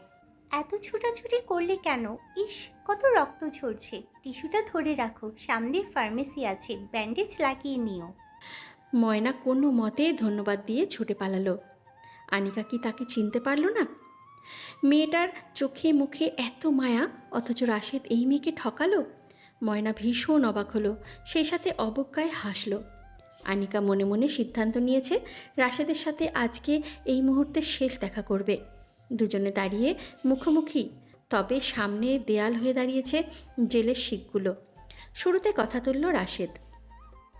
Speaker 7: এত ছুটাছুটি করলে কেন? ইস, কত রক্ত ঝরছে। টিস্যুটা ধরে রাখো, সামনের ফার্মেসি আছে, ব্যান্ডেজ লাগিয়ে নিও।
Speaker 3: ময়না কোনো মতে ধন্যবাদ দিয়ে ছুটে পালালো। আনিকা কি তাকে চিনতে পারল না? মেয়েটার চোখে মুখে এত মায়া, অথচ রাশেদ এই মেয়েকে ঠকালো। ময়না ভীষণ অবাক হলো, সেই সাথে অবজ্ঞায় হাসল। আনিকা মনে মনে সিদ্ধান্ত নিয়েছে রাশেদের সাথে আজকে এই মুহূর্তে শেষ দেখা করবে। দুজনে দাঁড়িয়ে মুখোমুখি, তবে সামনে দেয়াল হয়ে দাঁড়িয়েছে জেলের শিকগুলো। শুরুতে কথা তুলল রাশেদ।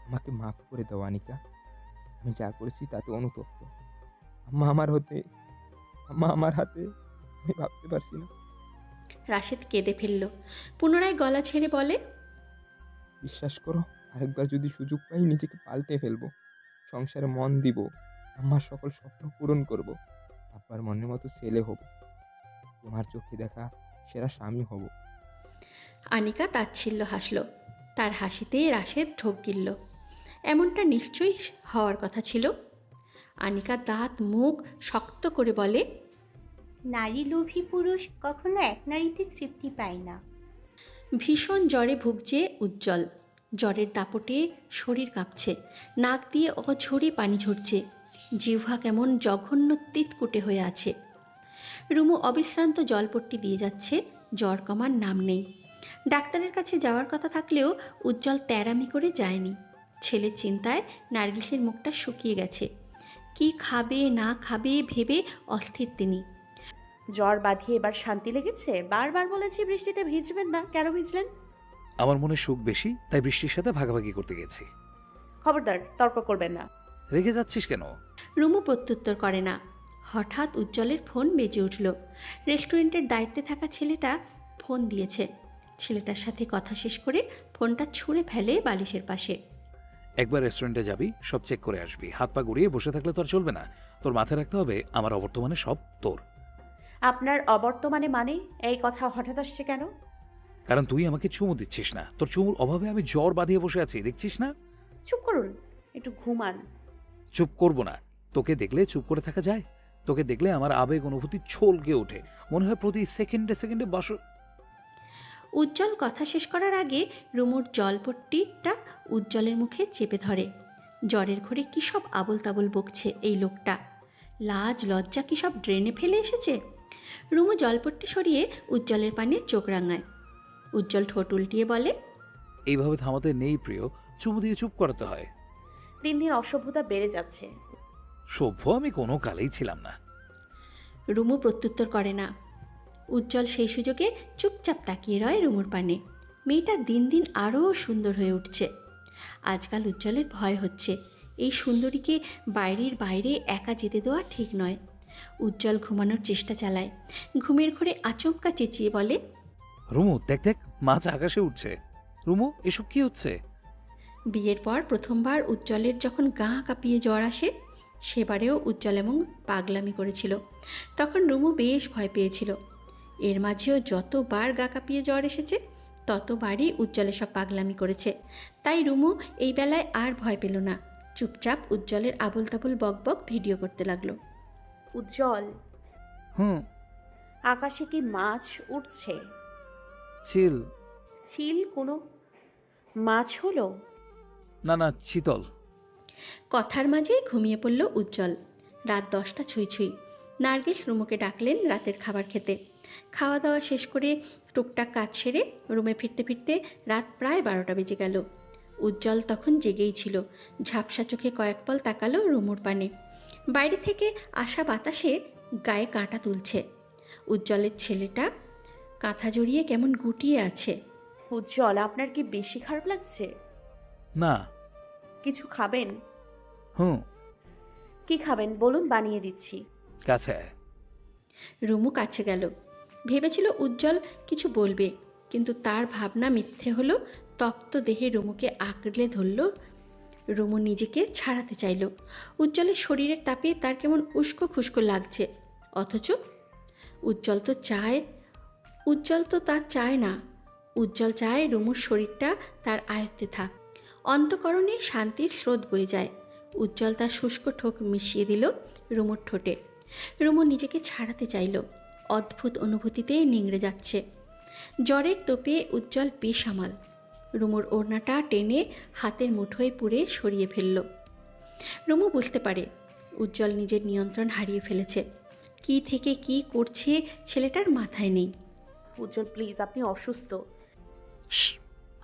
Speaker 8: আমাকে মাফ করে দাও আনিকা, আমি যা করেছি তাতে অনুতপ্ত। আম্মা আমার হাতে আমি ভাবতে পারছি না।
Speaker 3: রাশেদ কেঁদে ফেলল। পুনরায় গলা ছেড়ে বলে,
Speaker 8: বিশ্বাস করো, আরেকবার যদি সুযোগ পাই নিজেকে পাল্টে ফেলবো, সংসারে মন দিব, আমার সকল স্বপ্ন পূরণ করব, আব্বার মনের মতো ছেলে হব, তোমার চোখে দেখা সেরা স্বামী হব।
Speaker 3: আনিকা তাচ্ছিল্য হাসল। তার হাসিতে রাশেদ ঢোক গিলল। এমনটা নিশ্চয়ই হওয়ার কথা ছিল। আনিকা দাঁত মুখ শক্ত করে বলে,
Speaker 7: নারী লোভী পুরুষ কখনো এক নারীতে তৃপ্তি পায় না।
Speaker 3: ভীষণ জ্বরে ভুগছে উজ্জ্বল। জ্বরের দাপটে শরীর কাঁপছে, নাক দিয়ে অঝরে পানি ঝরছে, জিহ্বা কেমন জঘন্য তিতকুটে হয়ে আছে। রুমু অবিশ্রান্ত জলপট্টি দিয়ে যাচ্ছে, জ্বর কমার নাম নেই। ডাক্তারের কাছে যাওয়ার কথা থাকলেও উজ্জ্বল তেড়ামি করে যায়নি। ছেলের চিন্তায় নার্গিসের মুখটা শুকিয়ে গেছে। কি খাবে না খাবে ভেবে অস্থির তিনি।
Speaker 1: জ্বর বাঁধিয়ে এবার শান্তি লেগেছে? বারবার বলেছি বৃষ্টিতে ভিজবেন না, কেন ভিজলেন?
Speaker 2: আমার মনে সুখ বেশি, তাই বৃষ্টির সাথে ভাগাভাগি করতে গেছি।
Speaker 1: খবরদার, তর্ক করবেন না।
Speaker 2: রেগে যাচ্ছিস কেন?
Speaker 3: রুমু প্রত্যুত্তর করে না। হঠাৎ উজ্জ্বলের ফোন বেজে উঠল। রেস্টুরেন্টের দায়িত্বে থাকা ছেলেটা ফোন দিয়েছে। ছেলেটার সাথে কথা শেষ করে ফোনটা ছুঁড়ে ফেলে বালিশের পাশে।
Speaker 2: একবার রেস্টুরেন্টে যাবি, সব চেক করে আসবি। হাত পা গড়িয়ে বসে থাকলে তো আর চলবে না। তোর মাথায় রাখতে হবে আমার অবর্তমানে সব তোর।
Speaker 1: আপনার অবর্তমানে মানে? এই কথা হঠাৎ আসছে কেন?
Speaker 2: কারণ তুই আমাকে চুমু দিচ্ছিস না। তোর চুমুর অভাবে আমি জ্বর বাঁধিয়ে বসে আছি, দেখছিস না?
Speaker 1: চুপ করুন, একটু ঘুমান।
Speaker 2: চুপ করব না। তোকে দেখলে চুপ করে থাকা যায়? তোকে দেখলে আমার আবেগ অনুভূতি ছলকে ওঠে, মনে হয় প্রতি সেকেন্ডে সেকেন্ডে
Speaker 3: উজ্জ্বল কথা শেষ করার আগে রুমুর জলপট্টিটা উজ্জ্বলের মুখে চেপে ধরে। জ্বরের ঘরে কী সব আবোল তাবোল বকছে এই লোকটা। লাজ লজ্জা কী সব ড্রেনে ফেলে এসেছে। রুমু জলপট্টি সরিয়ে উজ্জ্বলের পানে চোখ রাঙায়। উজ্জ্বল ঠোঁট উল্টিয়ে বলে,
Speaker 2: এইভাবে থামাতে নেই প্রিয়, চুমু দিয়ে চুপ করাতে হয়।
Speaker 1: দিন দিন অসভ্যতা বেড়ে যাচ্ছে।
Speaker 2: সভ্য আমি কোনো কালেই ছিলাম না।
Speaker 3: রুমু প্রত্যুত্তর করে না। উজ্জ্বল সেই সুযোগে চুপচাপ তাকিয়ে রয় রুমুর পানে। মেয়েটা দিন দিন আরও সুন্দর হয়ে উঠছে। আজকাল উজ্জ্বলের ভয় হচ্ছে, এই সুন্দরীকে বাইরের বাইরে একা যেতে দেওয়া ঠিক নয়। উজ্জ্বল ঘুমানোর চেষ্টা চালায়। ঘুমের ঘরে আচমকা চেঁচিয়ে বলে,
Speaker 2: রুমু দেখ দেখ, মাছ আকাশে উঠছে। রুমু, এসব কি হচ্ছে?
Speaker 3: বিয়ের পর প্রথমবার উজ্জ্বলের যখন গা কাঁপিয়ে জ্বর আসে, সেবারেও উজ্জ্বল এমন পাগলামি করেছিল। তখন রুমু বেশ ভয় পেয়েছিল। এর মাঝেও যতবার গা কাঁপিয়ে জ্বর এসেছে ততবারই উজ্জ্বলের সব পাগলামি করেছে। তাই রুমু এই বেলায় আর ভয় পেল না। চুপচাপ উজ্জ্বলের আবোল তাবোল বকবক ভিডিও করতে লাগলো।
Speaker 1: উজ্জ্বল,
Speaker 2: হুম।
Speaker 1: আকাশে কি মাছ উঠছে?
Speaker 2: চিল।
Speaker 1: চিল কোনো মাছ হলো?
Speaker 2: না না, চিতল।
Speaker 3: কথার মাঝেই ঘুমিয়ে পড়ল উজ্জ্বল। রাত 10টা ছুঁই ছুঁই। নার্গিস রুমুকে ডাকলেন রাতের খাবার খেতে। খাওয়া দাওয়া শেষ করে টুকটাক কাজ সেরে রুমে ফিরতে ফিরতে রাত প্রায় 12টা বেজে গেল। উজ্জ্বল তখন জেগেই ছিল। ঝাপসা চোখে কয়েক পল তাকালো রুমুর পানে। বাইরে থেকে আসা বাতাসে গায়ে কাঁটা তুলছে। উজ্জ্বলের ছেলেটা কাঁথা জড়িয়ে কেমন গুটিয়ে আছে।
Speaker 1: উজ্জ্বল, আপনার কি বেশি খারাপ লাগছে?
Speaker 2: না।
Speaker 1: কিছু খাবেন?
Speaker 2: হুম।
Speaker 1: কি খাবেন বলুন, বানিয়ে দিচ্ছি।
Speaker 2: কাছে আয়।
Speaker 3: রুমু কাছে গেল। ভেবেছিল উজ্জ্বল কিছু বলবে, কিন্তু তার ভাবনা মিথ্যে হলো। তপ্ত দেহে রুমুকে আঁকড়ে ধরল। রুমু নিজেকে ছাড়াতে চাইল। উজ্জ্বলের শরীরের তাপে তার কেমন উস্কো খুস্কো লাগছে। অথচ উজ্জ্বল তো তা চায় না। উজ্জ্বল চায় রুমুর শরীরটা তার আয়ত্তে থাক। অন্তঃকরণে শান্তির স্রোত বয়ে যায়। উজ্জ্বল তার শুষ্ক ঠোক মিশিয়ে দিল রুমুর ঠোঁটে। রুমু নিজেকে ছাড়াতে চাইল, অদ্ভুত অনুভূতিতে নিংড়ে যাচ্ছে। জ্বরের তোপে উজ্জ্বল বেসামাল। রুমুর ওড়নাটা টেনে হাতের মুঠোয় পুরে সরিয়ে ফেলল। রুমু বুঝতে পারে উজ্জ্বল নিজের নিয়ন্ত্রণ হারিয়ে ফেলেছে। কি থেকে কি করছে ছেলেটার মাথায় নেই।
Speaker 1: উজ্জ্বল প্লিজ, আপনি অসুস্থ।
Speaker 2: শ্,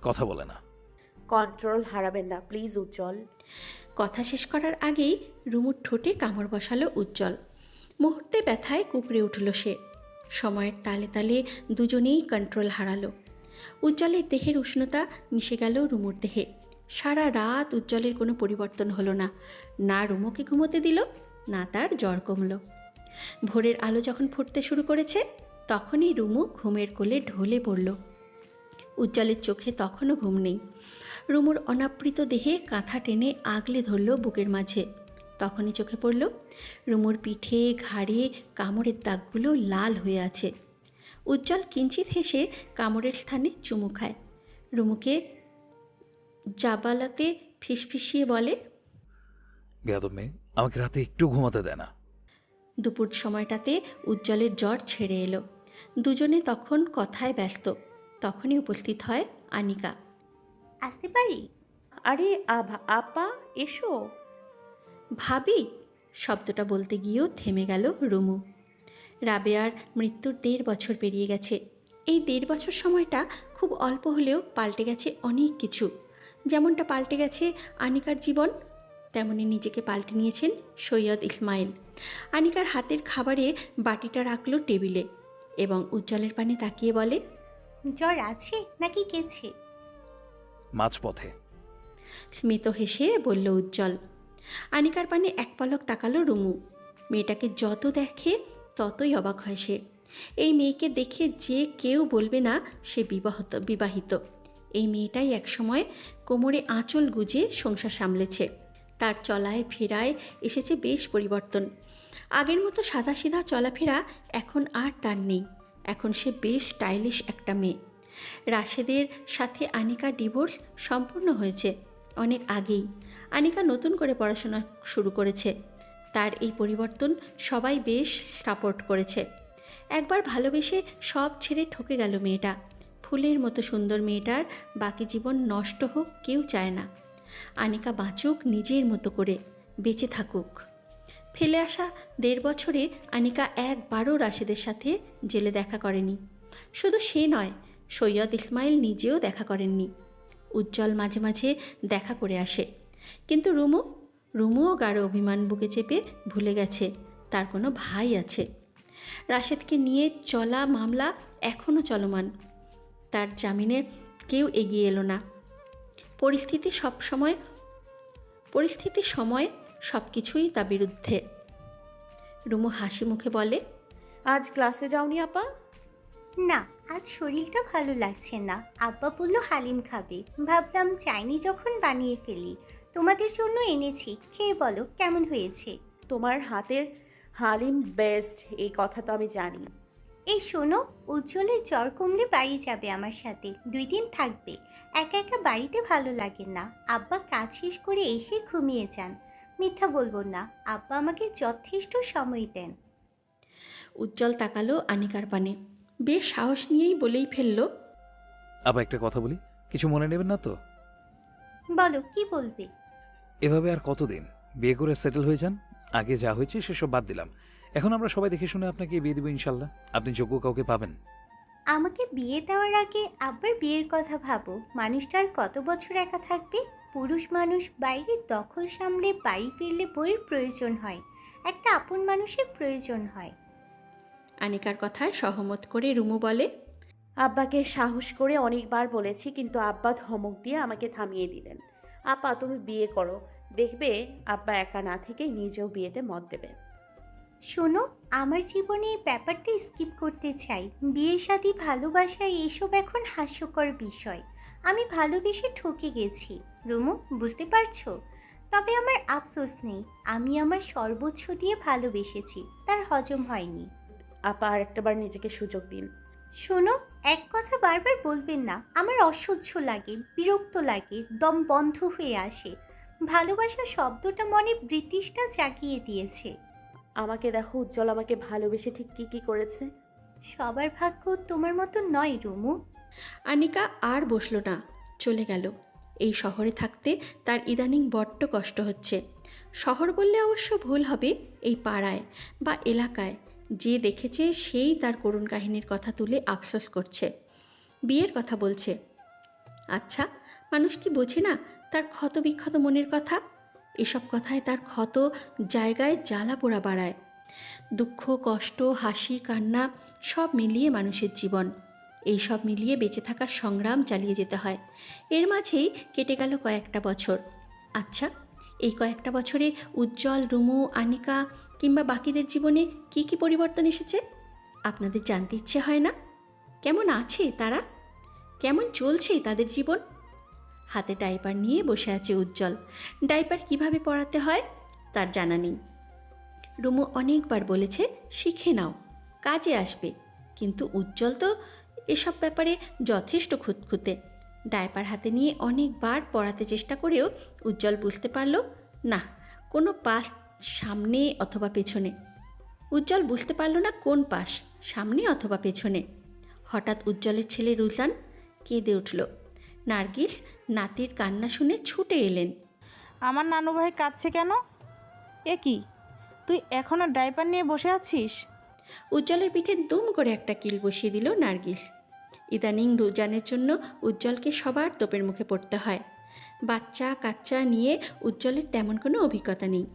Speaker 2: কথা বলে না।
Speaker 1: কন্ট্রোল হারাবেন না প্লিজ উজ্জ্বল।
Speaker 3: কথা শেষ করার আগেই রুমুর ঠোঁটে কামড় বসালো উজ্জ্বল। মুহূর্তে ব্যথায় কুঁকড়ে উঠল সে। সময়ের তালে তালে দুজনেই কন্ট্রোল হারালো। উজ্জ্বলের দেহের উষ্ণতা মিশে গেল রুমুর দেহে। সারা রাত উজ্জ্বলের কোনো পরিবর্তন হলো না। না রুমুকে ঘুমোতে দিল, না তার জ্বর কমল। ভোরের আলো যখন ফুটতে শুরু করেছে তখনই রুমু ঘুমের কোলে ঢলে পড়ল। উজ্জ্বলের চোখে তখনও ঘুম নেই। রুমুর অনাবৃত দেহে কাঁথা টেনে আগলে ধরল বুকের মাঝে। তখনই চোখে পড়ল রুমুর পিঠে ঘাড়ে কামড়ের দাগগুলো লাল হয়ে আছে। উজ্জ্বল কিঞ্চিত হেসে কামড়ের স্থানে চুমু খায়। রুমুকে জাবালাতে ফিসফিসিয়ে বলে,
Speaker 2: বেয়াদব মেয়ে, আমাকে রাতে একটু ঘুমাতে দেয় না।
Speaker 3: দুপুর সময়টাতে উজ্জ্বলের জ্বর ছেড়ে এলো। দুজনে তখন কথায় ব্যস্ত। তখনই উপস্থিত হয় আনিকা।
Speaker 7: আসতে পারি?
Speaker 1: আরে আপা এসো।
Speaker 3: ভাবি শব্দটা বলতে গিয়েও থেমে গেল রুমু। রাবেয়ার মৃত্যুর 1.5 বছর পেরিয়ে গেছে। এই 1.5 বছর সময়টা খুব অল্প হলেও পাল্টে গেছে অনেক কিছু। যেমনটা পাল্টে গেছে আনিকার জীবন, তেমনি নিজেকে পাল্টে নিয়েছেন সৈয়দ ইসমাইল। আনিকার হাতের খাবারে বাটিটা রাখলো টেবিলে এবং উজ্জ্বলের পানে তাকিয়ে বলে,
Speaker 7: জ্বর আছে নাকি গেছে?
Speaker 2: মাঝপথে।
Speaker 3: স্মিত হেসে বলল উজ্জ্বল। আনিকার পানে এক পলক তাকালো রুমু। মেয়েটাকে যত দেখে ততই অবাক হয় সে। এই মেয়েকে দেখে যে কেউ বলবে না সে বিবাহিত। এই মেয়েটাই একসময় কোমরে আঁচল গুজে সংসার সামলেছে। তার চলায় ফেরায় এসেছে বেশ পরিবর্তন। আগের মতো সাদাসিধা চলাফেরা এখন আর তার নেই। এখন সে বেশ স্টাইলিশ একটা মেয়ে। রাশেদের সাথে আনিকার ডিভোর্স সম্পূর্ণ হয়েছে অনেক আগেই। আনিকা নতুন করে পড়াশোনা শুরু করেছে। তার এই পরিবর্তন সবাই বেশ সাপোর্ট করেছে। একবার ভালোবেসে সব ছেড়ে ঠকে গেল মেয়েটা। ফুলের মতো সুন্দর মেয়েটার বাকি জীবন নষ্ট হোক কেউ চায় না। আনিকা বাঁচুক নিজের মতো করে, বেঁচে থাকুক। ফেলে আসা 1.5 বছরে আনিকা একবারও রাশেদের সাথে জেলে দেখা করেনি। শুধু সে নয়, সৈয়দ ইসমাইল নিজেও দেখা করেননি। উজ্জ্বল মাঝে মাঝে দেখা করে আসে, কিন্তু রুমুও গাঢ় অভিমান বুকে চেপে ভুলে গেছে তার কোনো ভাই আছে। রাশেদকে নিয়ে চলা মামলা এখনও চলমান। তার জামিনে কেউ এগিয়ে এলো না। পরিস্থিতি সময় সব কিছুই তা বিরুদ্ধে। রুমু হাসি মুখে বলে,
Speaker 1: আজ ক্লাসে যাওনি আপা?
Speaker 7: না, আজ শরীরটা ভালো লাগছে না। আব্বা বলল হালিম খাবে, ভাবলাম চাইনি যখন বানিয়ে ফেলি। তোমাদের জন্য এনেছি, খেয়ে বলো কেমন হয়েছে।
Speaker 1: তোমার হাতের হালিম বেস্ট, এই কথা তো আমি জানি।
Speaker 7: এই শোনো, উজ্জ্বলের জ্বর কমলে বাড়ি যাবে আমার সাথে, 2 দিন থাকবে। একা একা বাড়িতে ভালো লাগে না। আব্বা কাজ শেষ করে এসে ঘুমিয়ে যান। মিথ্যা বলবো না, আব্বা আমাকে যথেষ্ট সময় দেন।
Speaker 3: উজ্জ্বল তাকালো আনিকার পানে। বেশ সাহস নিয়েই বলেই ফেলল,
Speaker 2: আবার একটা কথা বলি, কিছু মনে নেবেন না তো?
Speaker 7: বলো কি বলবে।
Speaker 2: এভাবে আর কতদিন? বিয়ে করে সেটেল হয়ে যান। আগে যা হয়েছে সেসব বাদ দিলাম। এখন আমরা সবাই দেখে শুনে আপনাকে বিয়ে দেবো ইনশাল্লাহ। আপনি যোগ্য কাউকে পাবেন।
Speaker 7: আমাকে বিয়ে দেওয়ার আগে আব্বার বিয়ের কথা ভাবো। মানুষটার কত বছর একা থাকবে? পুরুষ মানুষ বাইরের দখল সামলে বাড়ি ফিরলে বইয়ের প্রয়োজন হয়, একটা আপন মানুষের প্রয়োজন হয়।
Speaker 3: আনিকার কথায় সহমত করে রুমু বলে,
Speaker 1: আব্বাকে সাহস করে অনেকবার বলেছি, কিন্তু আব্বা ধমক দিয়ে আমাকে থামিয়ে দিলেন। আপা তুমি বিয়ে করো, দেখবে আব্বা একা না থেকে নিজেও বিয়েতে মত দেবে।
Speaker 7: শোনো, আমার জীবনে এই ব্যাপারটা স্কিপ করতে চাই। বিয়ে শাদী ভালোবাসা এসব এখন হাস্যকর বিষয়। আমি ভালোবেসে ঠকে গেছি রুমু, বুঝতে পারছো? তবে আমার আফসোস নেই, আমি আমার সর্বোচ্চ দিয়ে ভালোবেসেছি, তার হজম হয়নি।
Speaker 1: আপা আর একটাবার নিজেকে সুযোগ দিন।
Speaker 7: শোনো, এক কথা বারবার বলবেন না। আমার অসহ্য লাগে, বিরক্ত লাগে, দম বন্ধ হয়ে আসে। ভালোবাসা শব্দটা মনে ব্রিটিশটা জাগিয়ে দিয়েছে।
Speaker 1: আমাকে দেখো, উজ্জ্বল আমাকে ভালোবেসে ঠিক কি কি করেছে।
Speaker 7: সবার ভাগ্য তোমার মতো নয় রুমু।
Speaker 3: আনিকা আর বসল না, চলে গেল। এই শহরে থাকতে তার ইদানিং বড্ড কষ্ট হচ্ছে। শহর বললে অবশ্য ভুল হবে, এই পাড়ায় বা এলাকায় যে দেখেছে সেই তার করুণ কাহিনীর কথা তুলে আফসোস করছে, বিয়ের কথা বলছে। আচ্ছা, মানুষ কি বোঝে না তার ক্ষত বিক্ষত মনের কথা? এসব কথায় তার ক্ষত জায়গায় জ্বালা পোড়া বাড়ায়। দুঃখ, কষ্ট, হাসি, কান্না সব মিলিয়ে মানুষের জীবন। এই সব মিলিয়ে বেঁচে থাকার সংগ্রাম চালিয়ে যেতে হয়। এর মাঝেই কেটে গেল কয়েকটা বছর। আচ্ছা, এই কয়েকটা বছরে উজ্জ্বল, রুমু, আনিকা কিংবা বাকিদের জীবনে কি কি পরিবর্তন এসেছে আপনাদের জানতে ইচ্ছে হয় না? কেমন আছে তারা? কেমন চলছে তাদের জীবন? হাতে ডাইপার নিয়ে বসে আছে উজ্জ্বল। ডাইপার কিভাবে পরাতে হয় তার জানা নেই। রুমু অনেকবার বলেছে শিখে নাও, কাজে আসবে, কিন্তু উজ্জ্বল তো এসব ব্যাপারে যথেষ্ট খুঁতখুঁতে। ডাইপার হাতে নিয়ে অনেকবার পড়াতে চেষ্টা করেও উজ্জ্বল বুঝতে পারল না কোনো পাশ সামনে অথবা পেছনে। উজ্জ্বল বুঝতে পারল না কোন পাশ, সামনে অথবা পেছনে। হঠাৎ উজ্জ্বলের ছেলে রুজান কেঁদে উঠল। নার্গিস নাতির কান্না শুনে ছুটে এলেন।
Speaker 12: আমার নানু ভাই কাঁদছে কেন? এ কি, তুই এখনও ডাইপার নিয়ে বসে আছিস?
Speaker 3: উজ্জ্বলের পিঠে দুম করে একটা কিল বসিয়ে দিল নার্গিস। ইদানিং রুজানের জন্য উজ্জ্বলকে সবার তোপের মুখে পড়তে হয়। বাচ্চা কাচ্চা নিয়ে উজ্জ্বলের তেমন কোনো অভিজ্ঞতা নেই,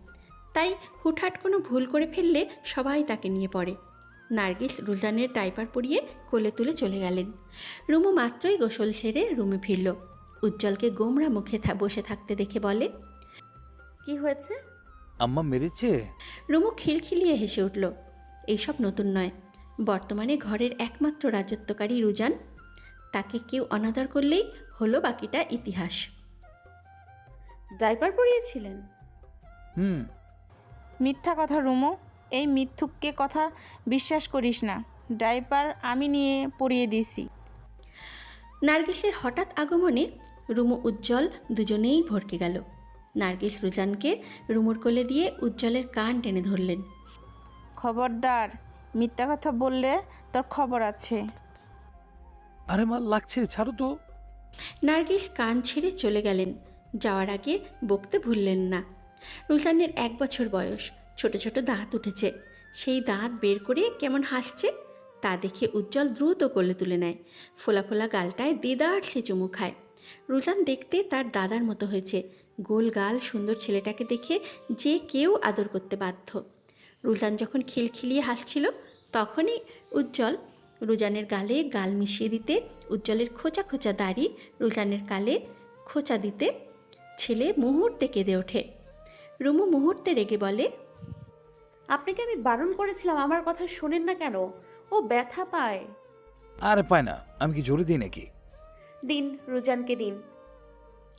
Speaker 3: তাই হুটহাট কোনো ভুল করে ফেললে সবাই তাকে নিয়ে পড়ে। নার্গিস রুজানের ডাইপার পরিয়ে কোলে তুলে চলে গেলেন। রুমু মাত্রই গোসল সেরে রুমে ফিরল। উজ্জ্বলকে গোমরা মুখে বসে থাকতে দেখে বলে,
Speaker 1: কি হয়েছে?
Speaker 2: আম্মা মেরেছে?
Speaker 3: রুমু খিলখিলিয়ে হেসে উঠল। এইসব নতুন নয়, বর্তমানে ঘরের একমাত্র রাজত্বকারী রুজান। তাকে কেউ অনাদর করলেই হলো বাকিটা ইতিহাস।
Speaker 1: ডাইপার পরিয়েছিলেন?
Speaker 2: হুম।
Speaker 12: মিথ্যা কথা রুমু, এই মিথ্যুককে কথা বিশ্বাস করিস না। ডাইপার আমি নিয়ে পরিয়ে দিয়েছি।
Speaker 3: নার্গিসের হঠাৎ আগমনে রুমু উজ্জ্বল দুজনেই ভরকে গেল। নার্গিস রুজানকে রুমুর কোলে দিয়ে উজ্জ্বলের কান টেনে ধরলেন।
Speaker 12: খবরদার, মিথ্যা কথা বললে তোর খবর আছে।
Speaker 2: আরে মা, লাগছে, ছাড়ো তো।
Speaker 3: নার্গিস কান ছেড়ে চলে গেলেন। যাওয়ার আগে বকতে ভুললেন না। রুজানের 1 বছর বয়স, ছোট ছোট দাঁত উঠেছে। সেই দাঁত বের করে কেমন হাসছে তা দেখে উজ্জ্বল দ্রুত কোলে তুলে নেয়। ফোলা ফোলা গালটায় দেদার সে চুমু খায়। রুজান দেখতে তার দাদার মতো হয়েছে। গোল গাল সুন্দর ছেলেটাকে দেখে যে কেউ আদর করতে বাধ্য। রুজান যখন খিলখিলিয়ে হাসছিল তখনই উজ্জ্বল রুজানের গালে গাল মিশিয়ে দিতে, উজ্জ্বলের খোঁচা খোঁচা দাড়ি রুজানের গালে খোঁচা দিতে ছেলে মুহূর্তে কেঁদে ওঠে। রুমু মুহূর্তে রেগে বলে,
Speaker 1: আপনাকে আমি বারণ করেছিলাম, আমার কথা শোনেন না কেন? ও ব্যথা পায়।
Speaker 2: আরে পায় না, আমি কি জোরে দিই নাকি?
Speaker 1: দিন, রুজানকে দিন।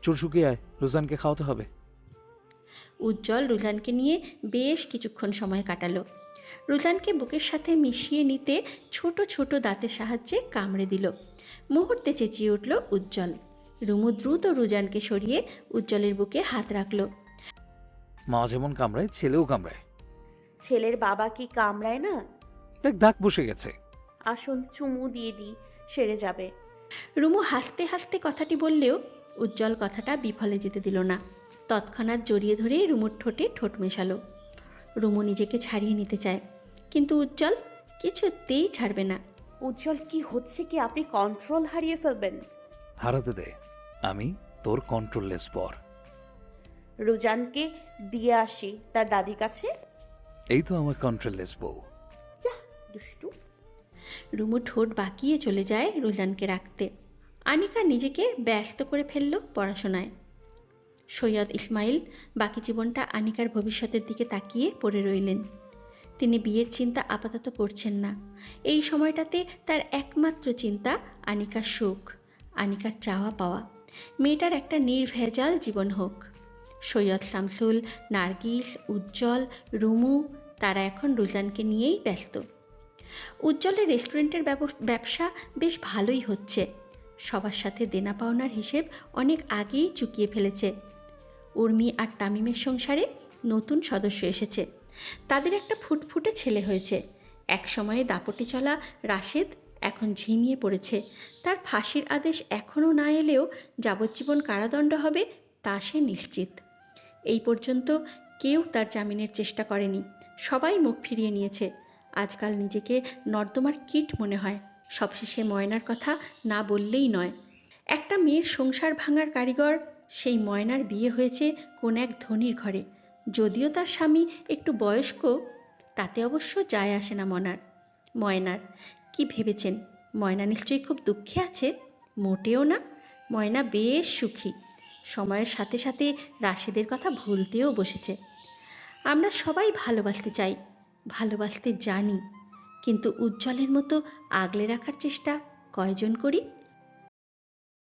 Speaker 2: চুল শুকিয়ে আয়, রোজানকে খাওয়াতে হবে।
Speaker 3: উজ্জ্বল রুজানকে নিয়ে বেশ কিছুক্ষণ সময় কাটালো। রুজানকে বুকের সাথে মিশিয়ে নিতে ছোট ছোট দাঁতের সাহায্যে কামড়ে দিল। মুহূর্তে চেঁচিয়ে উঠল উজ্জ্বল। রুমু দ্রুত রুজানকে সরিয়ে উজ্জ্বলের বুকে হাত রাখল।
Speaker 2: মা যেমন কামড়ায়, ছেলেও কামড়ায়।
Speaker 1: ছেলের বাবা কি কামড়ায় না?
Speaker 2: দেখ, দাগ বসে গেছে।
Speaker 1: আসুন চুমু দিয়ে দিই, সেরে যাবে।
Speaker 3: রুমু হাসতে হাসতে কথাটি বললেও উজ্জ্বল কথাটা বিফলে যেতে দিল না। তৎক্ষণাৎ জড়িয়ে ধরে রুমুর ঠোঁটে ঠোঁট মেশালো। রুমু নিজেকে ছাড়িয়ে নিতে চায়, কিন্তু উজ্জ্বল কিছুতেই ছাড়বে না।
Speaker 1: উজ্জ্বল, কি হচ্ছে কি? আপনি কন্ট্রোল হারিয়ে ফেলবেন।
Speaker 2: হারাতে দে, আমি তোর কন্ট্রোললেস পর।
Speaker 1: রুজানকে দিয়ে আসি তার দাদির কাছে।
Speaker 2: এই তো আমার কন্ট্রোললেস বউ।
Speaker 1: যা দুষ্টু।
Speaker 3: রুমু ঠোঁট বাঁকিয়ে চলে যায় রুজানকে রাখতে। আনিকা নিজেকে ব্যস্ত করে ফেলল পড়াশোনায়। সৈয়দ ইসমাইল বাকি জীবনটা আনিকার ভবিষ্যতের দিকে তাকিয়ে পড়ে রইলেন। তিনি বিয়ের চিন্তা আপাতত করছেন না। এই সময়টাতে তার একমাত্র চিন্তা আনিকার সুখ, আনিকার চাওয়া পাওয়া। মেয়েটার একটা নির্ভেজাল জীবন হোক। সৈয়দ শামসুল, নার্গিস, উজ্জ্বল, রুমু তারা এখন রুজানকে নিয়েই ব্যস্ত। উজ্জ্বলের রেস্টুরেন্টের ব্যবসা বেশ ভালোই হচ্ছে। সবার সাথে দেনা পাওনার হিসেব অনেক আগেই চুকিয়ে ফেলেছে। উর্মি আর তামিমের সংসারে নতুন সদস্য এসেছে। তাদের একটা ফুটফুটে ছেলে হয়েছে। এক সময়ে দাপটে চলা রাশেদ এখন ঝিমিয়ে পড়েছে। তার ফাঁসির আদেশ এখনও না এলেও যাবজ্জীবন কারাদণ্ড হবে তা সে নিশ্চিত। এই পর্যন্ত কেউ তার জামিনের চেষ্টা করেনি, সবাই মুখ ফিরিয়ে নিয়েছে। আজকাল নিজেকে নর্দমার কীট মনে হয়। সবশেষে ময়নার কথা না বললেই নয়। একটা মেয়ের সংসার ভাঙার কারিগর সেই ময়নার বিয়ে হয়েছে কোন এক ধনীর ঘরে। যদিও তার স্বামী একটু বয়স্ক, তাতে অবশ্য যায় আসে না ময়নার। কি ভেবেছেন ময়না নিশ্চয়ই খুব দুঃখে আছে? মোটেও না, ময়না বেশ সুখী। সময়ের সাথে সাথে রাশেদের কথা ভুলতেও বসেছে। আমরা সবাই ভালোবাসতে চাই, ভালোবাসতে জানি, কিন্তু উজ্জ্বলের মতো আগলে রাখার চেষ্টা কয়জন করি?